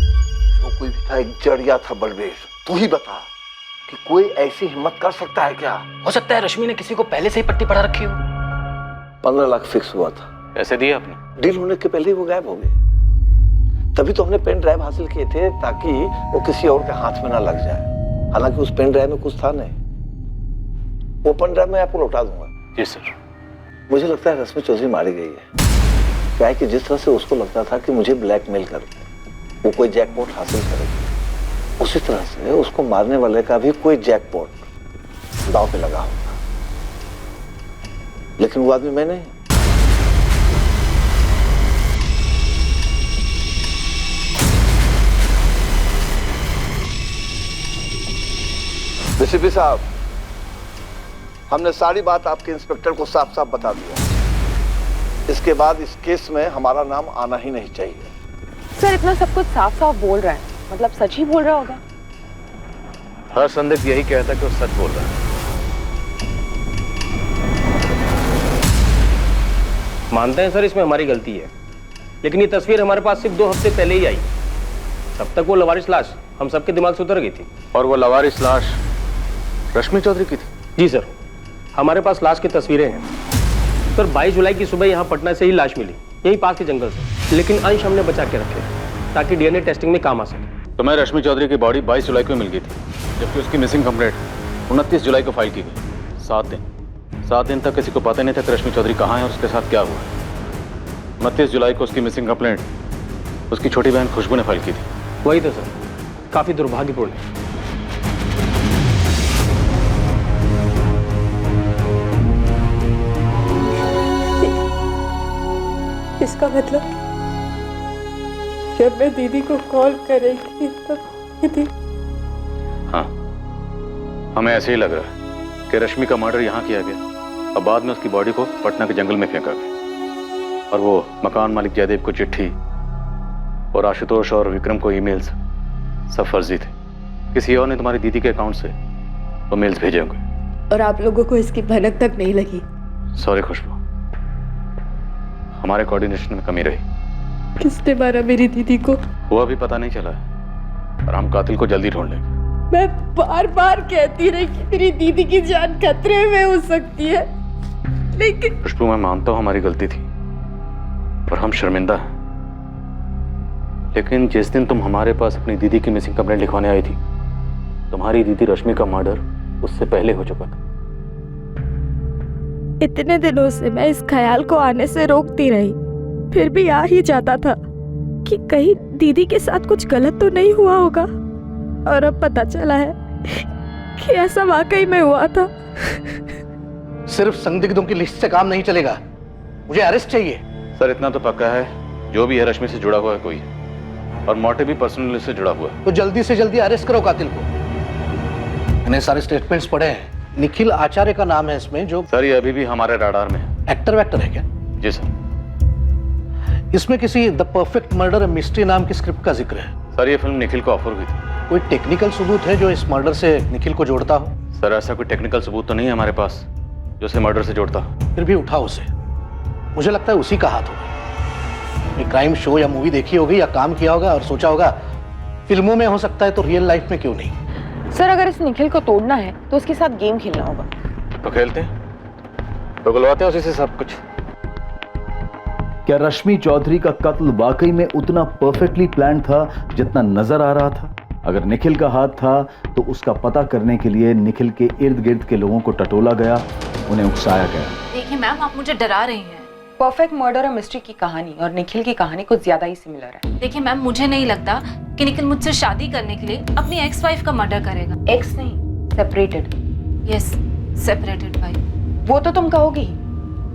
जो कोई भी था एक जड़िया था बलबीर। तू ही बता कि कोई ऐसी हिम्मत कर सकता है क्या? हो सकता है रश्मि ने किसी को पहले से ही पट्टी पढ़ा रखी हो। 15 लाख फिक्स हुआ था। पैसे दिए आपने? डील होने के पहले ही वो गायब हो गए। तभी तो हमने पेन ड्राइव हासिल किए थे, ताकि वो किसी और के हाथ में ना लग जाए। हालांकि उस पेन ड्राइव में कुछ था नहीं। वो पेन ड्राइव मैं आपको लौटा दूंगा। जी सर। मुझे लगता है रश्मि चौधरी मारी गई है। क्या है कि जिस तरह से उसको लगता था कि मुझे ब्लैकमेल करके वो कोई जैकपॉट हासिल करेगी, उसी तरह से उसको मारने वाले का भी कोई जैकपॉट दांव पे लगा होगा। लेकिन वो आदमी मैं नहीं। डीसीपी साहब, हमने सारी बात आपके इंस्पेक्टर को साफ साफ बता दिया। इसके बाद इस केस में हमारा नाम आना ही नहीं चाहिए। सर इतना सब कुछ साफ साफ बोल रहा है, मतलब सच ही बोल रहा होगा। हर संदिग्ध यही कहता कि वो सच बोल रहा है। मानते हैं सर इसमें हमारी गलती है, लेकिन ये तस्वीर हमारे पास सिर्फ 2 हफ्ते पहले ही आई। तब तक वो लवारिस लाश हम सबके दिमाग से उतर गई थी। और वो लवारिस लाश रश्मि चौधरी की थी? जी सर, हमारे पास लाश की तस्वीरें हैं। सर 22 जुलाई की सुबह यहाँ पटना से ही लाश मिली, यही पास के जंगल से, लेकिन अंश हमने बचा के रखे ताकि डीएनए टेस्टिंग में काम आ सके। तो मैं रश्मि चौधरी की बॉडी 22 जुलाई को मिल गई थी, जबकि उसकी मिसिंग कंप्लेंट 29 जुलाई को फाइल की गई। 7 दिन। 7 दिन तक किसी को पता नहीं था कि रश्मि चौधरी कहाँ है और उसके साथ क्या हुआ है। 29 जुलाई को उसकी मिसिंग कंप्लेंट उसकी छोटी बहन खुशबू ने फाइल की थी। वही तो सर, काफ़ी दुर्भाग्यपूर्ण है। इसका मतलब जब मैं दीदी को कॉल कर रही थी तब दीदी। हाँ, हमें ऐसे ही लग रहा है कि रश्मि का मर्डर यहाँ किया गया और बाद में उसकी बॉडी को पटना के जंगल में फेंका गया। और वो मकान मालिक जयदेव को चिट्ठी और आशुतोष और विक्रम को ईमेल्स सब फर्जी थे। किसी और ने तुम्हारी दीदी के अकाउंट से वो मेल्स भेजे होंगे। और आप लोगों को इसकी भनक तक नहीं लगी। सॉरी खुशबू, हमारे कोऑर्डिनेशन में कमी रही। किसने मारा मेरी दीदी को? वो अभी पता नहीं चला है और हम कातिल को जल्दी ढूंढ लेंगे। मैं बार बार कहती रही कि मेरी दीदी की जान खतरे में हो सकती है, लेकिन खुशबू मैं मानता हूँ हमारी गलती थी और हम शर्मिंदा हैं। लेकिन जिस दिन तुम हमारे पास अपनी दीदी की मिसिंग कंप्लेंट लिखवाने आई थी, तुम्हारी दीदी रश्मि का मर्डर उससे पहले हो चुका था। इतने दिनों से मैं इस ख्याल को आने से रोकती रही, फिर भी आ ही जाता था कि कहीं दीदी के साथ कुछ गलत तो नहीं हुआ होगा। और अब पता चला है कि ऐसा वाकई में हुआ था। सिर्फ संदिग्धों की लिस्ट से काम नहीं चलेगा, मुझे अरेस्ट चाहिए। सर इतना तो पक्का है, जो भी है रश्मि से जुड़ा हुआ है कोई, और मोटिव भी पर्सनल से जुड़ा हुआ है। तो जल्दी से जल्दी अरेस्ट करो कातिल को। मैंने सारे स्टेटमेंट्स पढ़े हैं, निखिल आचार्य का नाम है इसमें। जो सर ये अभी भी हमारे राडार में है। एक्टर वैक्टर है क्या? जी सर। इसमें किसी द परफेक्ट मर्डर मिस्ट्री नाम की स्क्रिप्ट का जिक्र है। सर ये फिल्म निखिल को ऑफर हुई थी। कोई टेक्निकल सबूत है जो इस मर्डर से निखिल को जोड़ता हो? सर ऐसा कोई टेक्निकल सबूत तो नहीं है हमारे पास जो उसे मर्डर से जोड़ता। फिर भी उठाओ उसे, मुझे लगता है उसी का हाथ होगा। एक क्राइम शो या मूवी देखी होगी या काम किया होगा और सोचा होगा फिल्मों में हो सकता है तो रियल लाइफ में क्यों नहीं। सर अगर इस निखिल को तोड़ना है तो उसके साथ गेम खेलना होगा। तो खेलते हैं, तो बुलवाते हैं उसी से सब कुछ। क्या रश्मि चौधरी का कत्ल वाकई में उतना परफेक्टली प्लान था जितना नजर आ रहा था? अगर निखिल का हाथ था तो उसका पता करने के लिए निखिल के इर्द गिर्द के लोगों को टटोला गया, उन्हें उकसाया गया। देखिए मैम, आप मुझे डरा रही हैं। परफेक्ट मर्डर और मिस्ट्री की कहानी और निखिल की कहानी कुछ ज्यादा ही सिमिलर है। देखिए मैम, मुझे नहीं लगता कि निखिल मुझसे शादी करने के लिए अपनी एक्स वाइफ का मर्डर करेगा। एक्स नहीं, सेपरेटेड। Yes, separated wife. वो तो तुम कहोगी,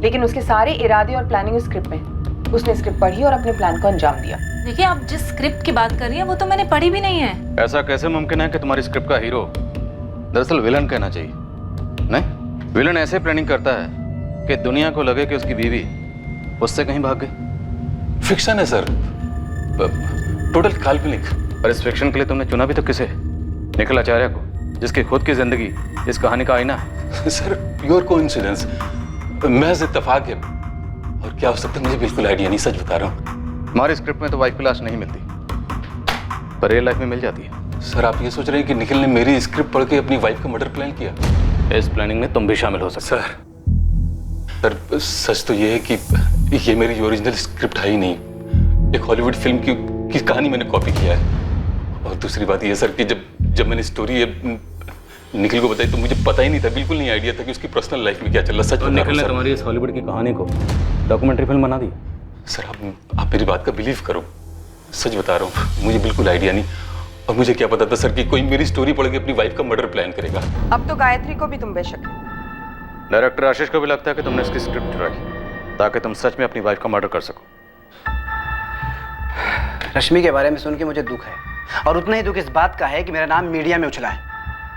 लेकिन उसके सारे इरादे और प्लानिंग उस स्क्रिप्ट में। उसने स्क्रिप्ट पढ़ी और अपने प्लान को अंजाम दिया। देखिए आप जिस स्क्रिप्ट की बात कर रही हैं वो तो मैंने पढ़ी भी नहीं है। ऐसा कैसे मुमकिन है कि तुम्हारी स्क्रिप्ट का हीरो दरअसल विलन कहना चाहिए? नहीं, विलन ऐसे प्लानिंग करता है कि दुनिया को लगे कि उसकी बीवी उससे कहीं भाग गई। फिक्शन है सर, टोटल काल्पनिक। और इस फिक्शन के लिए तुमने चुना भी तो किसे? निखिल आचार्य को, जिसकी खुद की जिंदगी इस कहानी का आईना है। सर प्योर कोइंसिडेंस, महज इत्तेफाक है। और क्या हो सकता है मुझे बिल्कुल आइडिया नहीं, सच बता रहा हूँ। हमारी स्क्रिप्ट में तो वाइफ की लाश नहीं मिलती, पर रियल लाइफ में मिल जाती है। सर आप ये सोच रहे हैं कि निखिल ने मेरी स्क्रिप्ट पढ़ के अपनी वाइफ का मर्डर प्लान किया? इस प्लानिंग में तुम भी शामिल हो सकते। सर सच तो ये है कि ये मेरी ओरिजिनल स्क्रिप्ट है ही नहीं। एक हॉलीवुड फिल्म की कहानी मैंने कॉपी किया है। और दूसरी बात ये सर कि जब मैंने स्टोरी निखिल को बताई तो मुझे पता ही नहीं था, बिल्कुल नहीं आइडिया था कि उसकी पर्सनल लाइफ में क्या चल रहा। सच बता रहा हूं निखिल ने सर। तुम्हारी इस हॉलीवुड की कहानी को डॉक्यूमेंट्री फिल्म बना दी। सर आप मेरी बात का बिलीव करो, सच बता रहा हूँ, मुझे बिल्कुल आइडिया नहीं। और मुझे क्या पता था सर कि कोई मेरी स्टोरी पढ़ के अपनी वाइफ का मर्डर प्लान करेगा। अब तो गायत्री को भी तुम बेशक है। डायरेक्टर आशीष को भी लगता है कि तुमने इसकी स्क्रिप्ट चुराई ताकि तुम सच में अपनी वाइफ का मर्डर कर सको। रश्मि के बारे में सुन के मुझे दुख है, और उतना ही दुख इस बात का है कि मेरा नाम मीडिया में उछला है,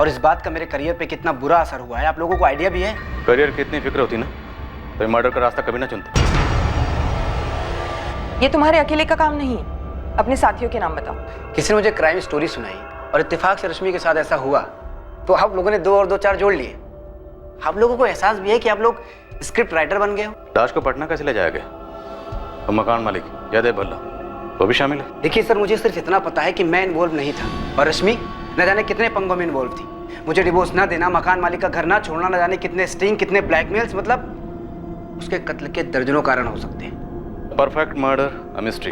और इस बात का मेरे करियर पे कितना बुरा असर हुआ है। आप लोगों को आइडिया भी है? करियर की इतनी फिक्र होती ना तो मर्डर का रास्ता कभी ना चुनते। ये तुम्हारे अकेले का काम नहीं, अपने साथियों के नाम बताओ। किसी ने मुझे क्राइम स्टोरी सुनाई और इत्तेफाक से रश्मि के साथ ऐसा हुआ तो आप लोगों ने 2 और 2 4 जोड़ लिए। आप लोगों को एहसास भी है कि आप लोग स्क्रिप्ट राइटर बन गए हो। लाश को पटना कैसे ले जाया गया? तो मकान मालिक जयदेव भल्ला वो भी शामिल है। देखिए सर, मुझे सिर्फ इतना पता है कि मैं इन्वॉल्व नहीं था, और रश्मि न जाने कितने पंगों में इन्वॉल्व थी। मुझे डिवोर्स ना देना, मकान मालिक का घर ना छोड़ना, न जाने कितने स्टिंग, कितने ब्लैकमेल्स, मतलब उसके कत्ल के दर्जनों कारण हो सकते हैं। परफेक्ट मर्डर अ मिस्ट्री,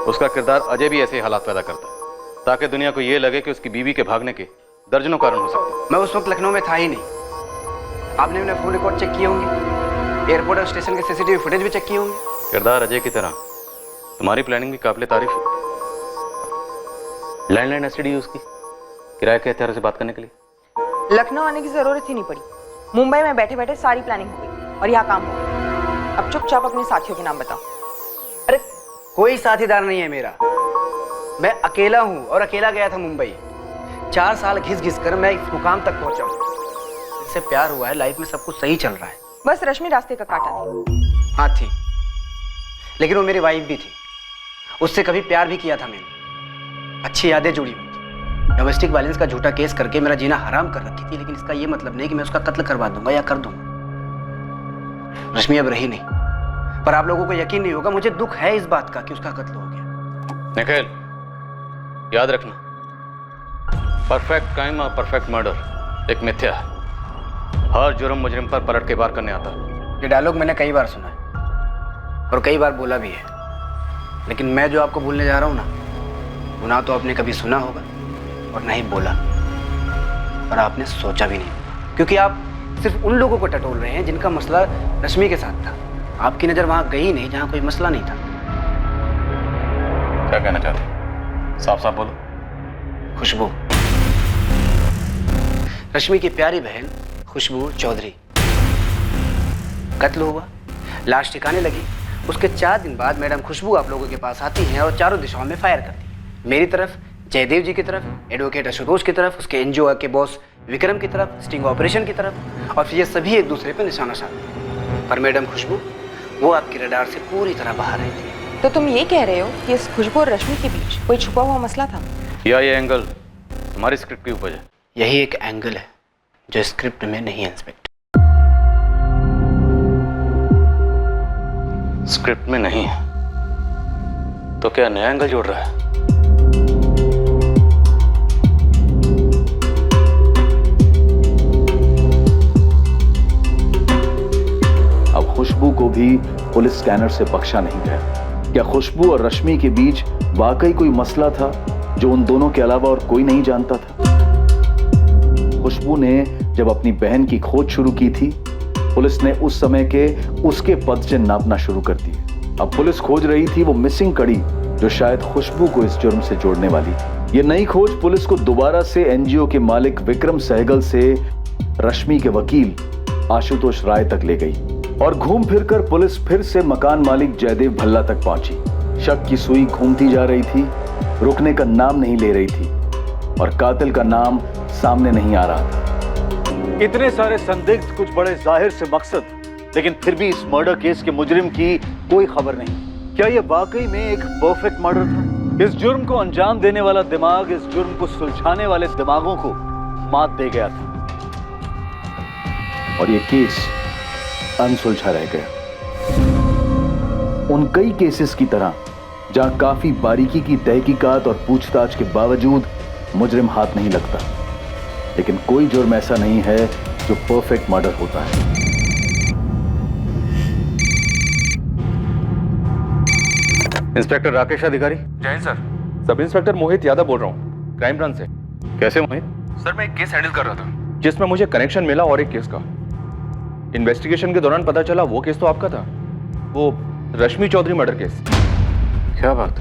उसका किरदार अजय भी ऐसे हालात पैदा करता है ताकि दुनिया को ये लगे कि उसकी बीवी के भागने के दर्जनों कारण हो सकते हैं। मैं उस वक्त लखनऊ में था ही नहीं। आपने अपने फोन रिकॉर्ड चेक किए होंगे, एयरपोर्ट और स्टेशन के सीसीटीवी फुटेज भी चेक किए होंगे। किरदार अजय की तरह तुम्हारी प्लानिंग भी काबिल तारीफ है। लैंडलाइन एसटीडी यूज की किराए के हथियारों से बात करने के लिए। लखनऊ आने की जरूरत ही नहीं पड़ी, मुंबई में बैठे बैठे सारी प्लानिंग हो गई और यहाँ काम हो गया। अब चुपचाप अपने साथियों के नाम बताओ। अरे कोई साथीदार नहीं है मेरा, मैं अकेला हूँ और अकेला गया था मुंबई। 4 साल घिस घिस कर मैं इस मुकाम तक पहुंचा हूँ। इससे प्यार हुआ है, लाइफ में सब कुछ सही चल रहा है। बस रश्मि रास्ते का काटा थी। हाँ थी, लेकिन वो मेरी वाइफ भी थी। उससे कभी प्यार भी किया था मैंने, अच्छी यादें जुड़ी हुई थी। डोमेस्टिक वायलेंस का झूठा केस करके मेरा जीना हराम कर रखी थी, लेकिन इसका ये मतलब नहीं कि मैं उसका कत्ल करवा दूंगा या कर दूंगा। रश्मि अब रही नहीं, पर आप लोगों को यकीन नहीं होगा, मुझे दुख है इस बात का कि उसका कत्ल हो गया। निखिल, याद रखना, परफेक्ट क्राइम और परफेक्ट मर्डर एक मिथ्या है। हर जुर्म मुजरिम पर पलट के वार करने आता है। ये डायलॉग मैंने कई बार सुना है और कई बार बोला भी है, लेकिन मैं जो आपको बोलने जा रहा हूं ना, वो ना तो आपने कभी सुना होगा और ना ही बोला, और आपने सोचा भी नहीं, क्योंकि आप सिर्फ उन लोगों को टटोल रहे हैं जिनका मसला रश्मि के साथ था। आपकी नजर वहां गई नहीं जहां कोई मसला नहीं था। क्या कहना चाहते, साफ साफ बोलो। खुशबू, रश्मि की प्यारी बहन खुशबू चौधरी, कत्ल हुआ, लाश ठिकाने लगी। उसके 4 दिन बाद मैडम खुशबू आप लोगों के पास आती हैं और चारों दिशाओं में फायर करती है। मेरी तरफ, जयदेव जी की तरफ, एडवोकेट आशुतोष की तरफ, उसके एनजीओ के बॉस विक्रम की तरफ, स्टिंग ऑपरेशन की तरफ, और फिर ये सभी एक दूसरे पर निशाना साधते। पर मैडम खुशबू वो आपकी रडार से पूरी तरह बाहर रहती है। तो तुम ये कह रहे हो कि इस खुशबू और रश्मि के बीच कोई छुपा हुआ मसला था? या ये एंगल हमारी स्क्रिप्ट की उपज है? यही एक एंगल है जो स्क्रिप्ट में नहीं है इंस्पेक्टर। स्क्रिप्ट में नहीं है तो क्या नया एंगल जोड़ रहा है? अब खुशबू को भी पुलिस स्कैनर से बख्शा नहीं गया। क्या खुशबू और रश्मि के बीच वाकई कोई मसला था जो उन दोनों के अलावा और कोई नहीं जानता था? खुशबू ने जब अपनी बहन की खोज शुरू की थी, पुलिस ने उस समय के उसके पदचिन्ह नापना शुरू कर दिए। अब पुलिस खोज रही थी वो मिसिंग कड़ी जो शायद खुशबू को इस जुर्म से जोड़ने वाली थी। ये नई खोज पुलिस को दोबारा से एनजीओ के मालिक विक्रम सहगल से रश्मि के वकील आशुतोष राय तक ले गई, और घूम फिरकर पुलिस फिर से मकान मालिक जयदेव भल्ला तक पहुंची। शक की सुई घूमती जा रही थी, रुकने का नाम नहीं ले रही थी, और कातिल का नाम सामने नहीं आ रहा था। इतने सारे संदिग्ध, कुछ बड़े जाहिर से मकसद, लेकिन फिर भी इस मर्डर केस के मुजरिम की कोई खबर नहीं। क्या यह वाकई में एक परफेक्ट मर्डर था? इस जुर्म को अंजाम देने वाला दिमाग इस जुर्म को सुलझाने वाले दिमागों को मात दे गया था, और यह केस अनसुलझा रह गया। उन कई केसेस की तरह जहां काफी बारीकी की तहकीकात और पूछताछ के बावजूद मुजरिम हाथ नहीं लगता, लेकिन कोई जुर्म ऐसा नहीं है जो परफेक्ट मर्डर होता है। इंस्पेक्टर राकेश अधिकारी। जय सर, सब इंस्पेक्टर मोहित यादव बोल रहा हूँ, क्राइम ब्रांच से। कैसे मोहित? सर मैं एक केस हैंडल कर रहा था जिसमें मुझे कनेक्शन मिला और एक केस का। इन्वेस्टिगेशन के दौरान पता चला वो केस तो आपका था, वो रश्मि चौधरी मर्डर केस। क्या बात,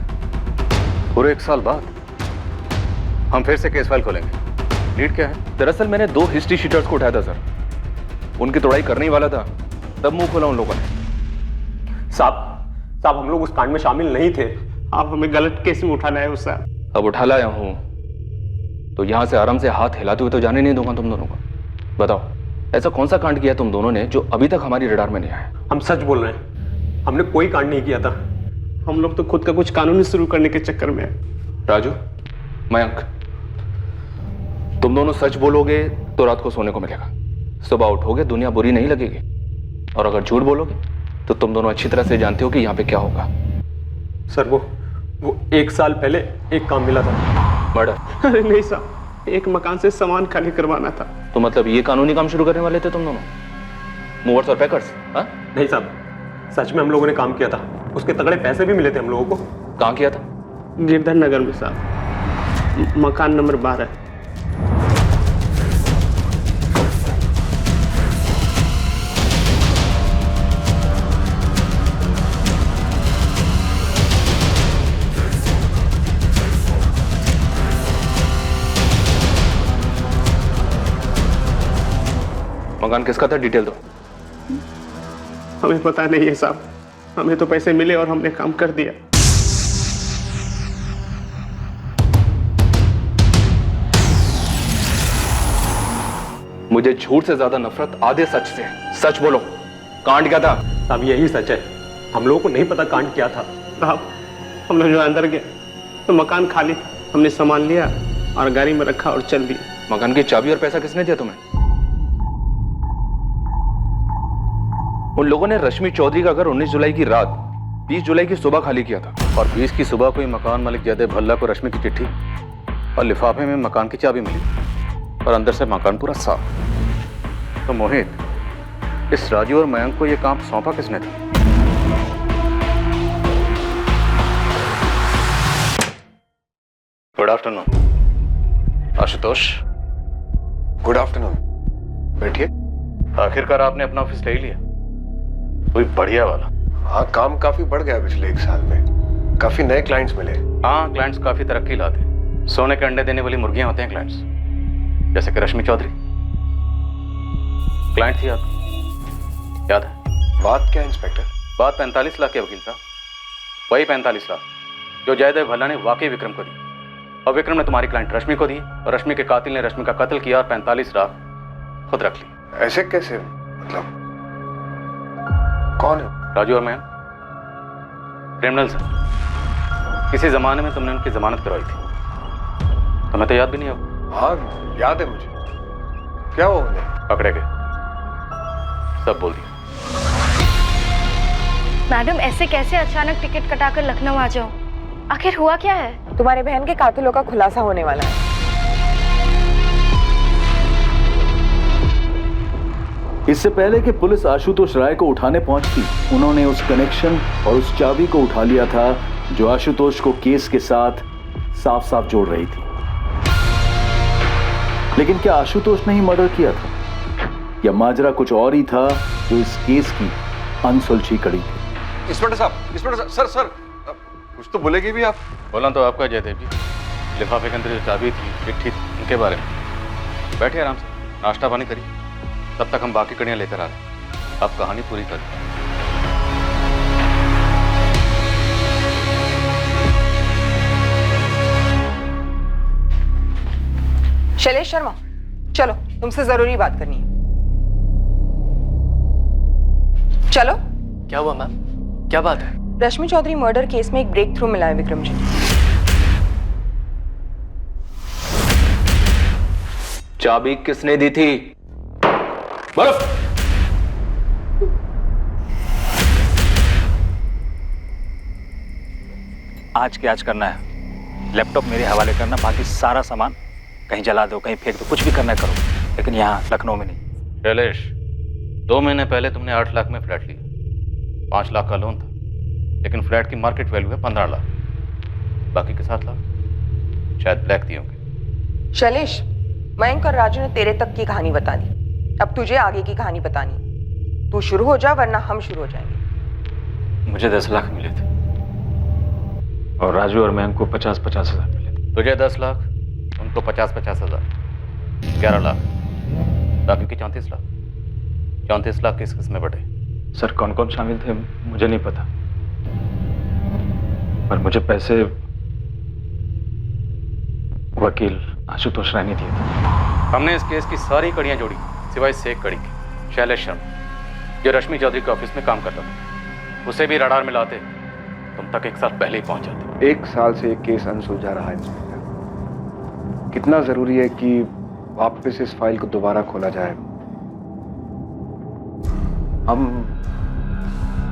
पूरे 1 साल बाद हम फिर से केस फाइल खोलेंगे। लीड क्या है? दरअसल मैंने 2 हिस्ट्री शीटर्स को उठाया था सर, उनकी तोड़ाई करने ही वाला था, तब मुंह खोला उन लोगों ने। साहब हम लोग उस कांड में शामिल नहीं थे, आप हमें गलत केस में उठाना है उससे। अब उठा लाया हूं तो यहां से आराम से हाथ हिलाते हुए तो जाने नहीं दूंगा तुम दोनों को। बताओ, ऐसा कौन सा कांड किया तुम दोनों ने जो अभी तक हमारी रडार में नहीं आया? हम सच बोल रहे हैं, हमने कोई कांड नहीं किया था। हम लोग तो खुद का कुछ कानूनी शुरू करने के चक्कर में हैं। राजू, मयंक, तुम दोनों सच बोलोगे तो रात को सोने को मिलेगा, सुबह उठोगे दुनिया बुरी नहीं लगेगी, और अगर झूठ बोलोगे तो तुम दोनों अच्छी तरह से जानते हो कि यहाँ पे क्या होगा। सर वो 1 साल पहले एक काम मिला था। मर्डर? अरे नहीं साहब, एक मकान से सामान खाली करवाना था। तो मतलब ये कानूनी काम शुरू करने वाले थे तुम दोनों, मूवर्स और पैकर्स? हाँ नहीं साहब, सच में हम लोगों ने काम किया था, उसके तगड़े पैसे भी मिले थे हम लोगों को। कहाँ किया था? गिरधर नगर में साहब, मकान नंबर 12। मकान किसका था, डिटेल दो। हमें पता नहीं है साहब, हमें तो पैसे मिले और हमने काम कर दिया। मुझे झूठ से ज्यादा नफरत आधे सच से है। सच बोलो, कांड क्या था? साहब यही सच है, हम लोगों को नहीं पता कांड क्या था। साहब हम लोग जो अंदर गए तो मकान खाली था, हमने सामान लिया और गाड़ी में रखा और चल दिए। मकान की चाबी और पैसा किसने दिया तुम्हें? उन लोगों ने रश्मि चौधरी का घर 19 जुलाई की रात 20 जुलाई की सुबह खाली किया था। और 20 की सुबह को ही मकान मालिक जयदेव भल्ला को रश्मि की चिट्ठी और लिफाफे में मकान की चाबी मिली और अंदर से मकान पूरा साफ। तो मोहित, इस राजू और मयंक को यह काम सौंपा किसने था? Good afternoon Ashutosh. Good afternoon, बैठिए। आखिरकार आपने अपना ऑफिस ले ही लिया, कोई बढ़िया वाला। हाँ, काम काफी बढ़ गया पिछले 1 साल में, काफी नए क्लाइंट्स मिले। हाँ, क्लाइंट्स काफी तरक्की लाते हैं। सोने के अंडे देने वाली मुर्गियां होते हैं क्लाइंट्स, जैसे कि रश्मि चौधरी क्लाइंट थी आपकी, याद है? बात क्या इंस्पेक्टर? बात 45 लाख के वकील साहब, वही 45 लाख जो जयदेव भल्ला ने वाकई विक्रम को दी और विक्रम ने तुम्हारी क्लाइंट रश्मि को दी और रश्मि के कातिल ने रश्मि का कत्ल किया और 45 लाख खुद रख ली। ऐसे कैसे? मतलब कौन है? राजू और मैं क्रिमिनल्स हैं। किसी जमाने में तुमने उनकी जमानत करवाई थी, तुम्हें तो याद भी नहीं होगा। हाँ याद है मुझे। क्या हुआ उन्हें? पकड़े गए, सब बोल दिया। मैडम ऐसे कैसे अचानक टिकट कटाकर लखनऊ आ जाओ? आखिर हुआ क्या है? तुम्हारे बहन के कातिलों का खुलासा होने वाला है। इससे पहले कि पुलिस आशुतोष राय को उठाने पहुंचती, उन्होंने उस कनेक्शन और उस चाबी को उठा लिया था जो आशुतोष को केस के साथ साफ साफ जोड़ रही थी। लेकिन क्या आशुतोष ने ही मर्डर किया था या माजरा कुछ और ही था जो इस केस की अनसुलझी कड़ी थी? इंस्पेक्टर साहब, सर कुछ तो बोलेगी भी आप? बोला तो आपका जयदेव जी, लिफाफे के अंदर जो चाबी थी, चिट्ठी थी, उनके बारे में। बैठिए आराम से, नाश्ता पानी करिए, तब तक हम बाकी कड़ियां लेकर आ रहे हैं। आप कहानी पूरी करें। शैलेश शर्मा, चलो तुमसे जरूरी बात करनी है। चलो। क्या हुआ मैम, क्या बात है? रश्मि चौधरी मर्डर केस में एक ब्रेक थ्रू मिला है विक्रम जी। चाबी किसने दी थी? बर्फ। आज के आज करना है, लैपटॉप मेरे हवाले करना, बाकी सारा सामान कहीं जला दो, कहीं फेंक दो, कुछ भी करना करो, लेकिन यहाँ लखनऊ में नहीं। शैलेश, 2 महीने पहले तुमने 8 लाख में फ्लैट लिया, 5 लाख का लोन था, लेकिन फ्लैट की मार्केट वैल्यू है 15 लाख, बाकी के 7 लाख शायद ब्लैक दिए होंगे। शैलेश, मयंक और राजू ने तेरे तक की कहानी बता दी, अब तुझे आगे की कहानी बतानी। तू शुरू हो जा वरना हम शुरू हो जाएंगे। मुझे 10 लाख मिले थे और राजू और मयंक को 50-50 हज़ार मिले। तुझे 10 लाख, उनको 50-50 हज़ार, 11 लाख, बाकी की 34 लाख। 34 लाख किस किस में बटे? सर कौन कौन शामिल थे मुझे नहीं पता, पर मुझे पैसे वकील आशुतोष राय ने दिए थे। हमने इस केस की सारी कड़ियां जोड़ी सिवाय से एक कड़ी की, शैलेश शर्मा, जो रश्मि चौधरी के ऑफिस में काम करता था। उसे भी रडार में लाते तुम तक 1 साल पहले ही पहुंच जाते। 1 साल से एक केस अनसुलझा रहा है इंस्पेक्टर। कितना जरूरी है कि वापस इस फाइल को दोबारा खोला जाए। हम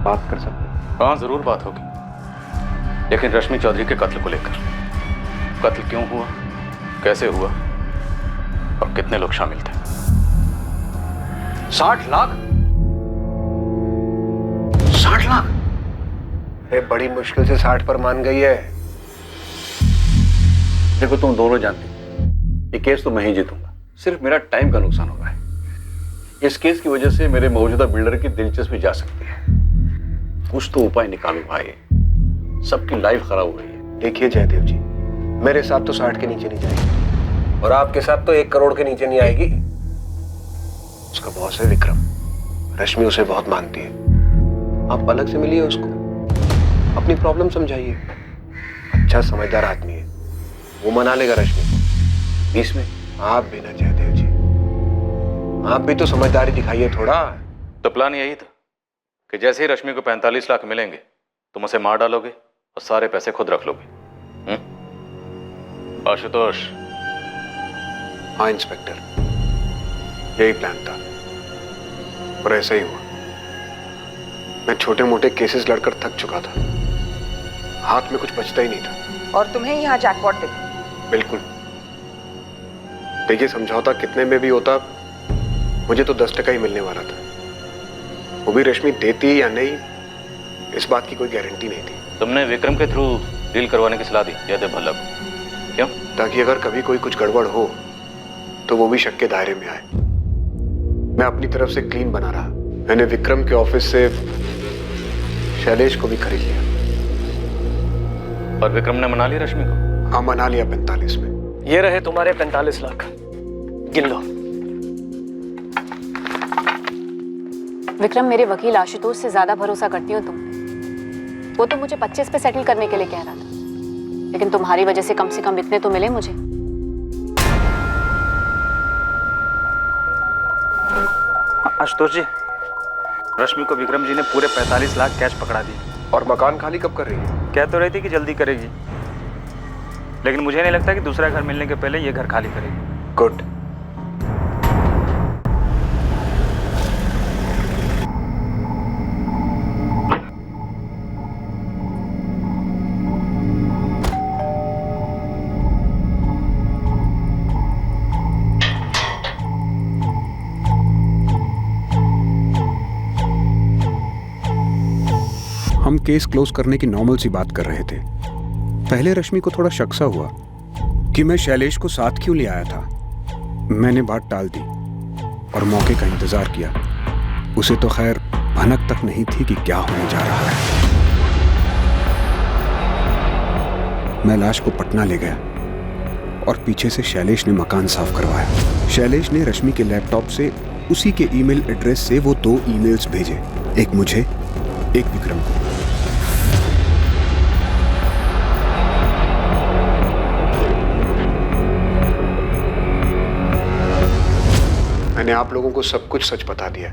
बात कर सकते हैं? हाँ जरूर बात होगी, लेकिन रश्मि चौधरी के कत्ल को लेकर। कत्ल क्यों हुआ, कैसे हुआ और कितने लोग शामिल थे? 60 लाख? 60 लाख? अरे बड़ी मुश्किल से 60 पर मान गई है। देखो तुम दोनों जानते हो ये केस तो मैं ही जीतूंगा, सिर्फ मेरा टाइम का नुकसान हो रहा है। इस केस की वजह से मेरे मौजूदा बिल्डर की दिलचस्पी जा सकती है। कुछ तो उपाय निकालो भाई, सबकी लाइफ खराब हो रही है। देखिए जयदेव जी, मेरे साथ तो 60 के नीचे नहीं जाएगी और आपके साथ तो 1 करोड़ के नीचे नहीं आएगी। उसका बॉस है विक्रम। रश्मि उसे बहुत मानती है। आप अलग से मिलिए उसको, अपनी प्रॉब्लम समझाइए। अच्छा समझदार आदमी है, वो मना लेगा रश्मि को। इसमें आप भी ना जयदेव जी, आप भी तो समझदारी दिखाइए थोड़ा। तो प्लान यही था कि जैसे ही रश्मि को 45 लाख मिलेंगे तुम उसे मार डालोगे और सारे पैसे खुद रख लोगे। आशुतोष। हाँ इंस्पेक्टर, यही प्लान था और ऐसा ही हुआ। मैं छोटे मोटे केसेस लड़कर थक चुका था, हाथ में कुछ बचता ही नहीं था। और तुम्हें यहाँ जैकपॉट दिखा? बिल्कुल। देखिए, समझौता कितने में भी होता, मुझे तो 10% ही मिलने वाला था। वो भी रश्मि देती या नहीं, इस बात की कोई गारंटी नहीं थी। तुमने विक्रम के थ्रू डील करवाने की सलाह दी जयदेव भल्ला को, क्यों? ताकि अगर कभी कोई कुछ गड़बड़ हो तो वो भी शक के दायरे में आए। मैं अपनी तरफ से क्लीन बना रहा। मैंने विक्रम के ऑफिस से शैलेश को भी खरीद लिया। और विक्रम ने मना लिया रश्मि को? हाँ, मना लिया 45 में। ये रहे तुम्हारे 45 लाख, गिन लो। विक्रम, मेरे वकील आशुतोष से ज्यादा भरोसा करती हो तुम। वो तो मुझे 25 पे सेटल करने के लिए कह रहा था, लेकिन तुम्हारी वजह से कम इतने तो मिले मुझे। आशुतोष जी, रश्मि को विक्रम जी ने पूरे 45 लाख कैश पकड़ा दिए। और मकान खाली कब कर रही है? कह तो रही थी कि जल्दी करेगी, लेकिन मुझे नहीं लगता कि दूसरा घर मिलने के पहले ये घर खाली करेगी। गुड। हम केस क्लोज करने की नॉर्मल सी बात कर रहे थे। पहले रश्मि को थोड़ा शक सा हुआ कि मैं शैलेश को साथ क्यों ले आया था। मैंने बात टाल दी और मौके का इंतजार किया। उसे तो खैर भनक तक नहीं थी कि क्या होने जा रहा है। मैं लाश को पटना ले गया और पीछे से शैलेश ने मकान साफ करवाया। शैलेश ने रश्मि के लैपटॉप से उसी के ईमेल एड्रेस से वो 2 ईमेल्स भेजे, एक मुझे, एक विक्रम को। मैंने आप लोगों को सब कुछ सच बता दिया।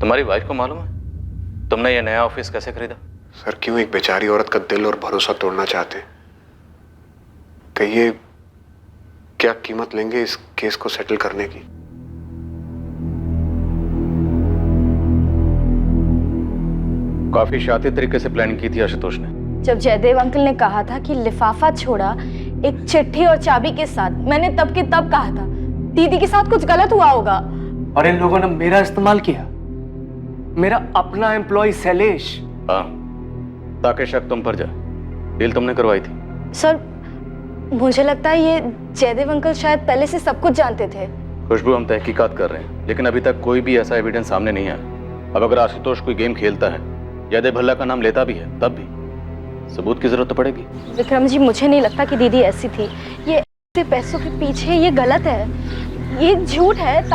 तुम्हारी वाइफ को मालूम है तुमने ये नया ऑफिस कैसे खरीदा? सर, क्यों एक बेचारी औरत का दिल और भरोसा तोड़ना चाहते? कहिए, क्या कीमत लेंगे इस केस को सेटल करने की? काफी शातिर तरीके से प्लानिंग की थी आशुतोष ने। जब जयदेव अंकल ने कहा था कि लिफाफा छोड़ा एक चिट्ठी और चाबी के साथ, मैंने तब के तब कहा था दीदी के साथ कुछ गलत हुआ होगा। और इन लोगों ने मेरा इस्तेमाल किया, मेरा अपना एम्प्लॉय शैलेश। हाँ, ताकि शक तुम पर जाए। डील तुमने करवाई थी। सर, मुझे लगता है ये जयदेव अंकल शायद पहले से सब कुछ जानते थे। खुशबू, हम तहकीकात कर रहे हैं, लेकिन अभी तक कोई भी ऐसा एविडेंस सामने नहीं आया। अब अगर आशुतोष कोई गेम खेलता है, जयदेव भल्ला का नाम लेता भी है, तब भी सबूत की जरूरत तो पड़ेगी। विक्रम जी, मुझे नहीं लगता कि दीदी ऐसी थी। ये पैसों के पीछे ये गलत है, ये झूठ है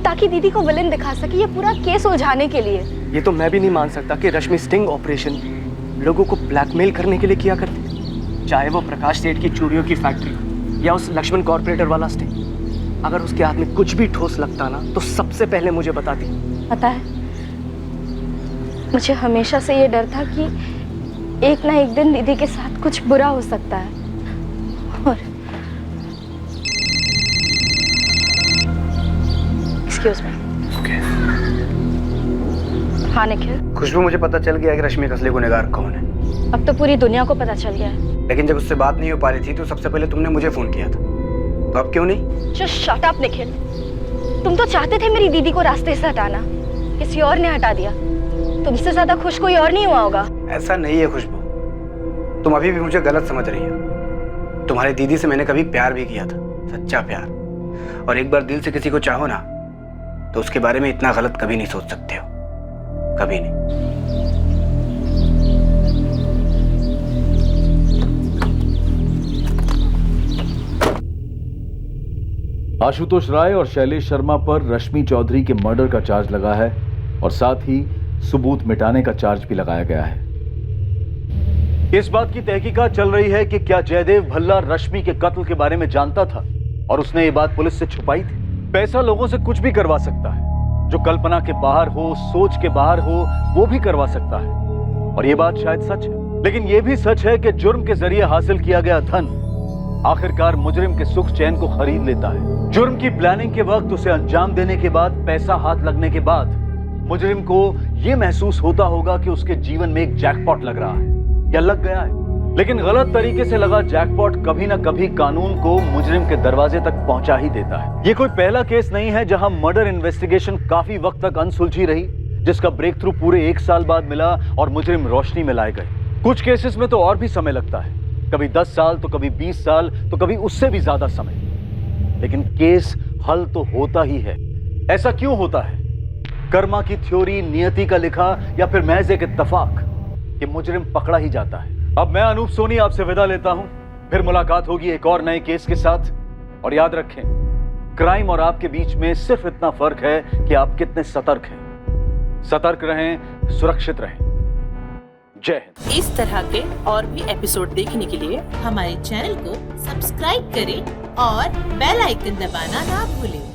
ताकि दीदी को विलेन दिखा सके, ये पूरा केस उलझाने के लिए। ये तो मैं भी नहीं मान सकता कि रश्मि स्टिंग ऑपरेशन लोगों को ब्लैकमेल करने के लिए किया करती, चाहे वो प्रकाश सेठ की चूड़ियों की फैक्ट्री या उस लक्ष्मण कॉर्पोरेटर वाला स्टिंग। अगर उसके हाथ में कुछ भी ठोस लगता ना तो सबसे पहले मुझे बताती। पता है, मुझे हमेशा से ये डर था कि एक ना एक दिन दीदी के साथ कुछ बुरा हो सकता है। और एक्सक्यूज मी। हाँ निखिल। खुशबू, मुझे पता चल गया कि रश्मि का असली गुनहगार कौन है। अब तो पूरी दुनिया को पता चल गया है। लेकिन जब उससे बात नहीं हो पा रही थी तो सबसे पहले तुमने मुझे फोन किया था, तो अब क्यों नहीं? Just shut up Nikhil. तुम तो चाहते थे मेरी दीदी को रास्ते से हटाना, किसी और ने हटा दिया। तुमसे ज्यादा खुश कोई और नहीं हुआ होगा। ऐसा नहीं है खुशबू, तुम अभी भी मुझे गलत समझ रही हो। तुम्हारी दीदी से मैंने कभी प्यार भी किया था, सच्चा प्यार। और एक बार दिल से किसी को चाहो ना तो उसके बारे में इतना गलत कभी नहीं सोच सकते हो, कभी नहीं। आशुतोष राय और शैलेश शर्मा पर रश्मि चौधरी के मर्डर का चार्ज लगा है और साथ ही सबूत मिटाने का चार्ज भी लगाया गया है। इस बात की तहकीकात चल रही है कि क्या जयदेव भल्ला रश्मि के कत्ल के बारे में जानता था और उसने ये बात पुलिस से छुपाई थी। पैसा लोगों से कुछ भी करवा सकता है, जो कल्पना के बाहर हो, सोच के बाहर हो, वो भी करवा सकता है। और ये बात शायद सच है, लेकिन ये भी सच है कि जुर्म के जरिए हासिल किया गया धन आखिरकार मुजरिम के सुख चैन को खरीद लेता है। जुर्म की प्लानिंग के वक्त, उसे अंजाम देने के बाद, पैसा हाथ लगने के बाद मुजरिम को यह महसूस होता होगा कि उसके जीवन में एक जैकपॉट लग रहा है या लग गया है। लेकिन गलत तरीके से लगा जैकपॉट कभी ना कभी कानून को मुजरिम के दरवाजे तक पहुंचा ही देता है। ये कोई पहला केस नहीं है जहां मर्डर इन्वेस्टिगेशन काफी वक्त तक अनसुलझी रही, जिसका ब्रेक थ्रू पूरे 1 साल बाद मिला और मुजरिम रोशनी में लाए गए। कुछ केसेस में तो और भी समय लगता है, कभी 10 साल तो कभी 20 साल तो कभी उससे भी ज्यादा समय, लेकिन केस हल तो होता ही है। ऐसा क्यों होता है? कर्मा की थ्योरी, नियति का लिखा, या फिर महज एक इत्तेफाक कि मुजरिम पकड़ा ही जाता है। अब मैं अनूप सोनी आपसे विदा लेता हूं, फिर मुलाकात होगी एक और नए केस के साथ। और याद रखें, क्राइम और आपके बीच में सिर्फ इतना फर्क है कि आप कितने सतर्क हैं। सतर्क रहें, सुरक्षित रहें। जय हिंद। इस तरह के और भी एपिसोड देखने के लिए हमारे चैनल को सब्सक्राइब करें और बेल आइकन दबाना ना भूलें।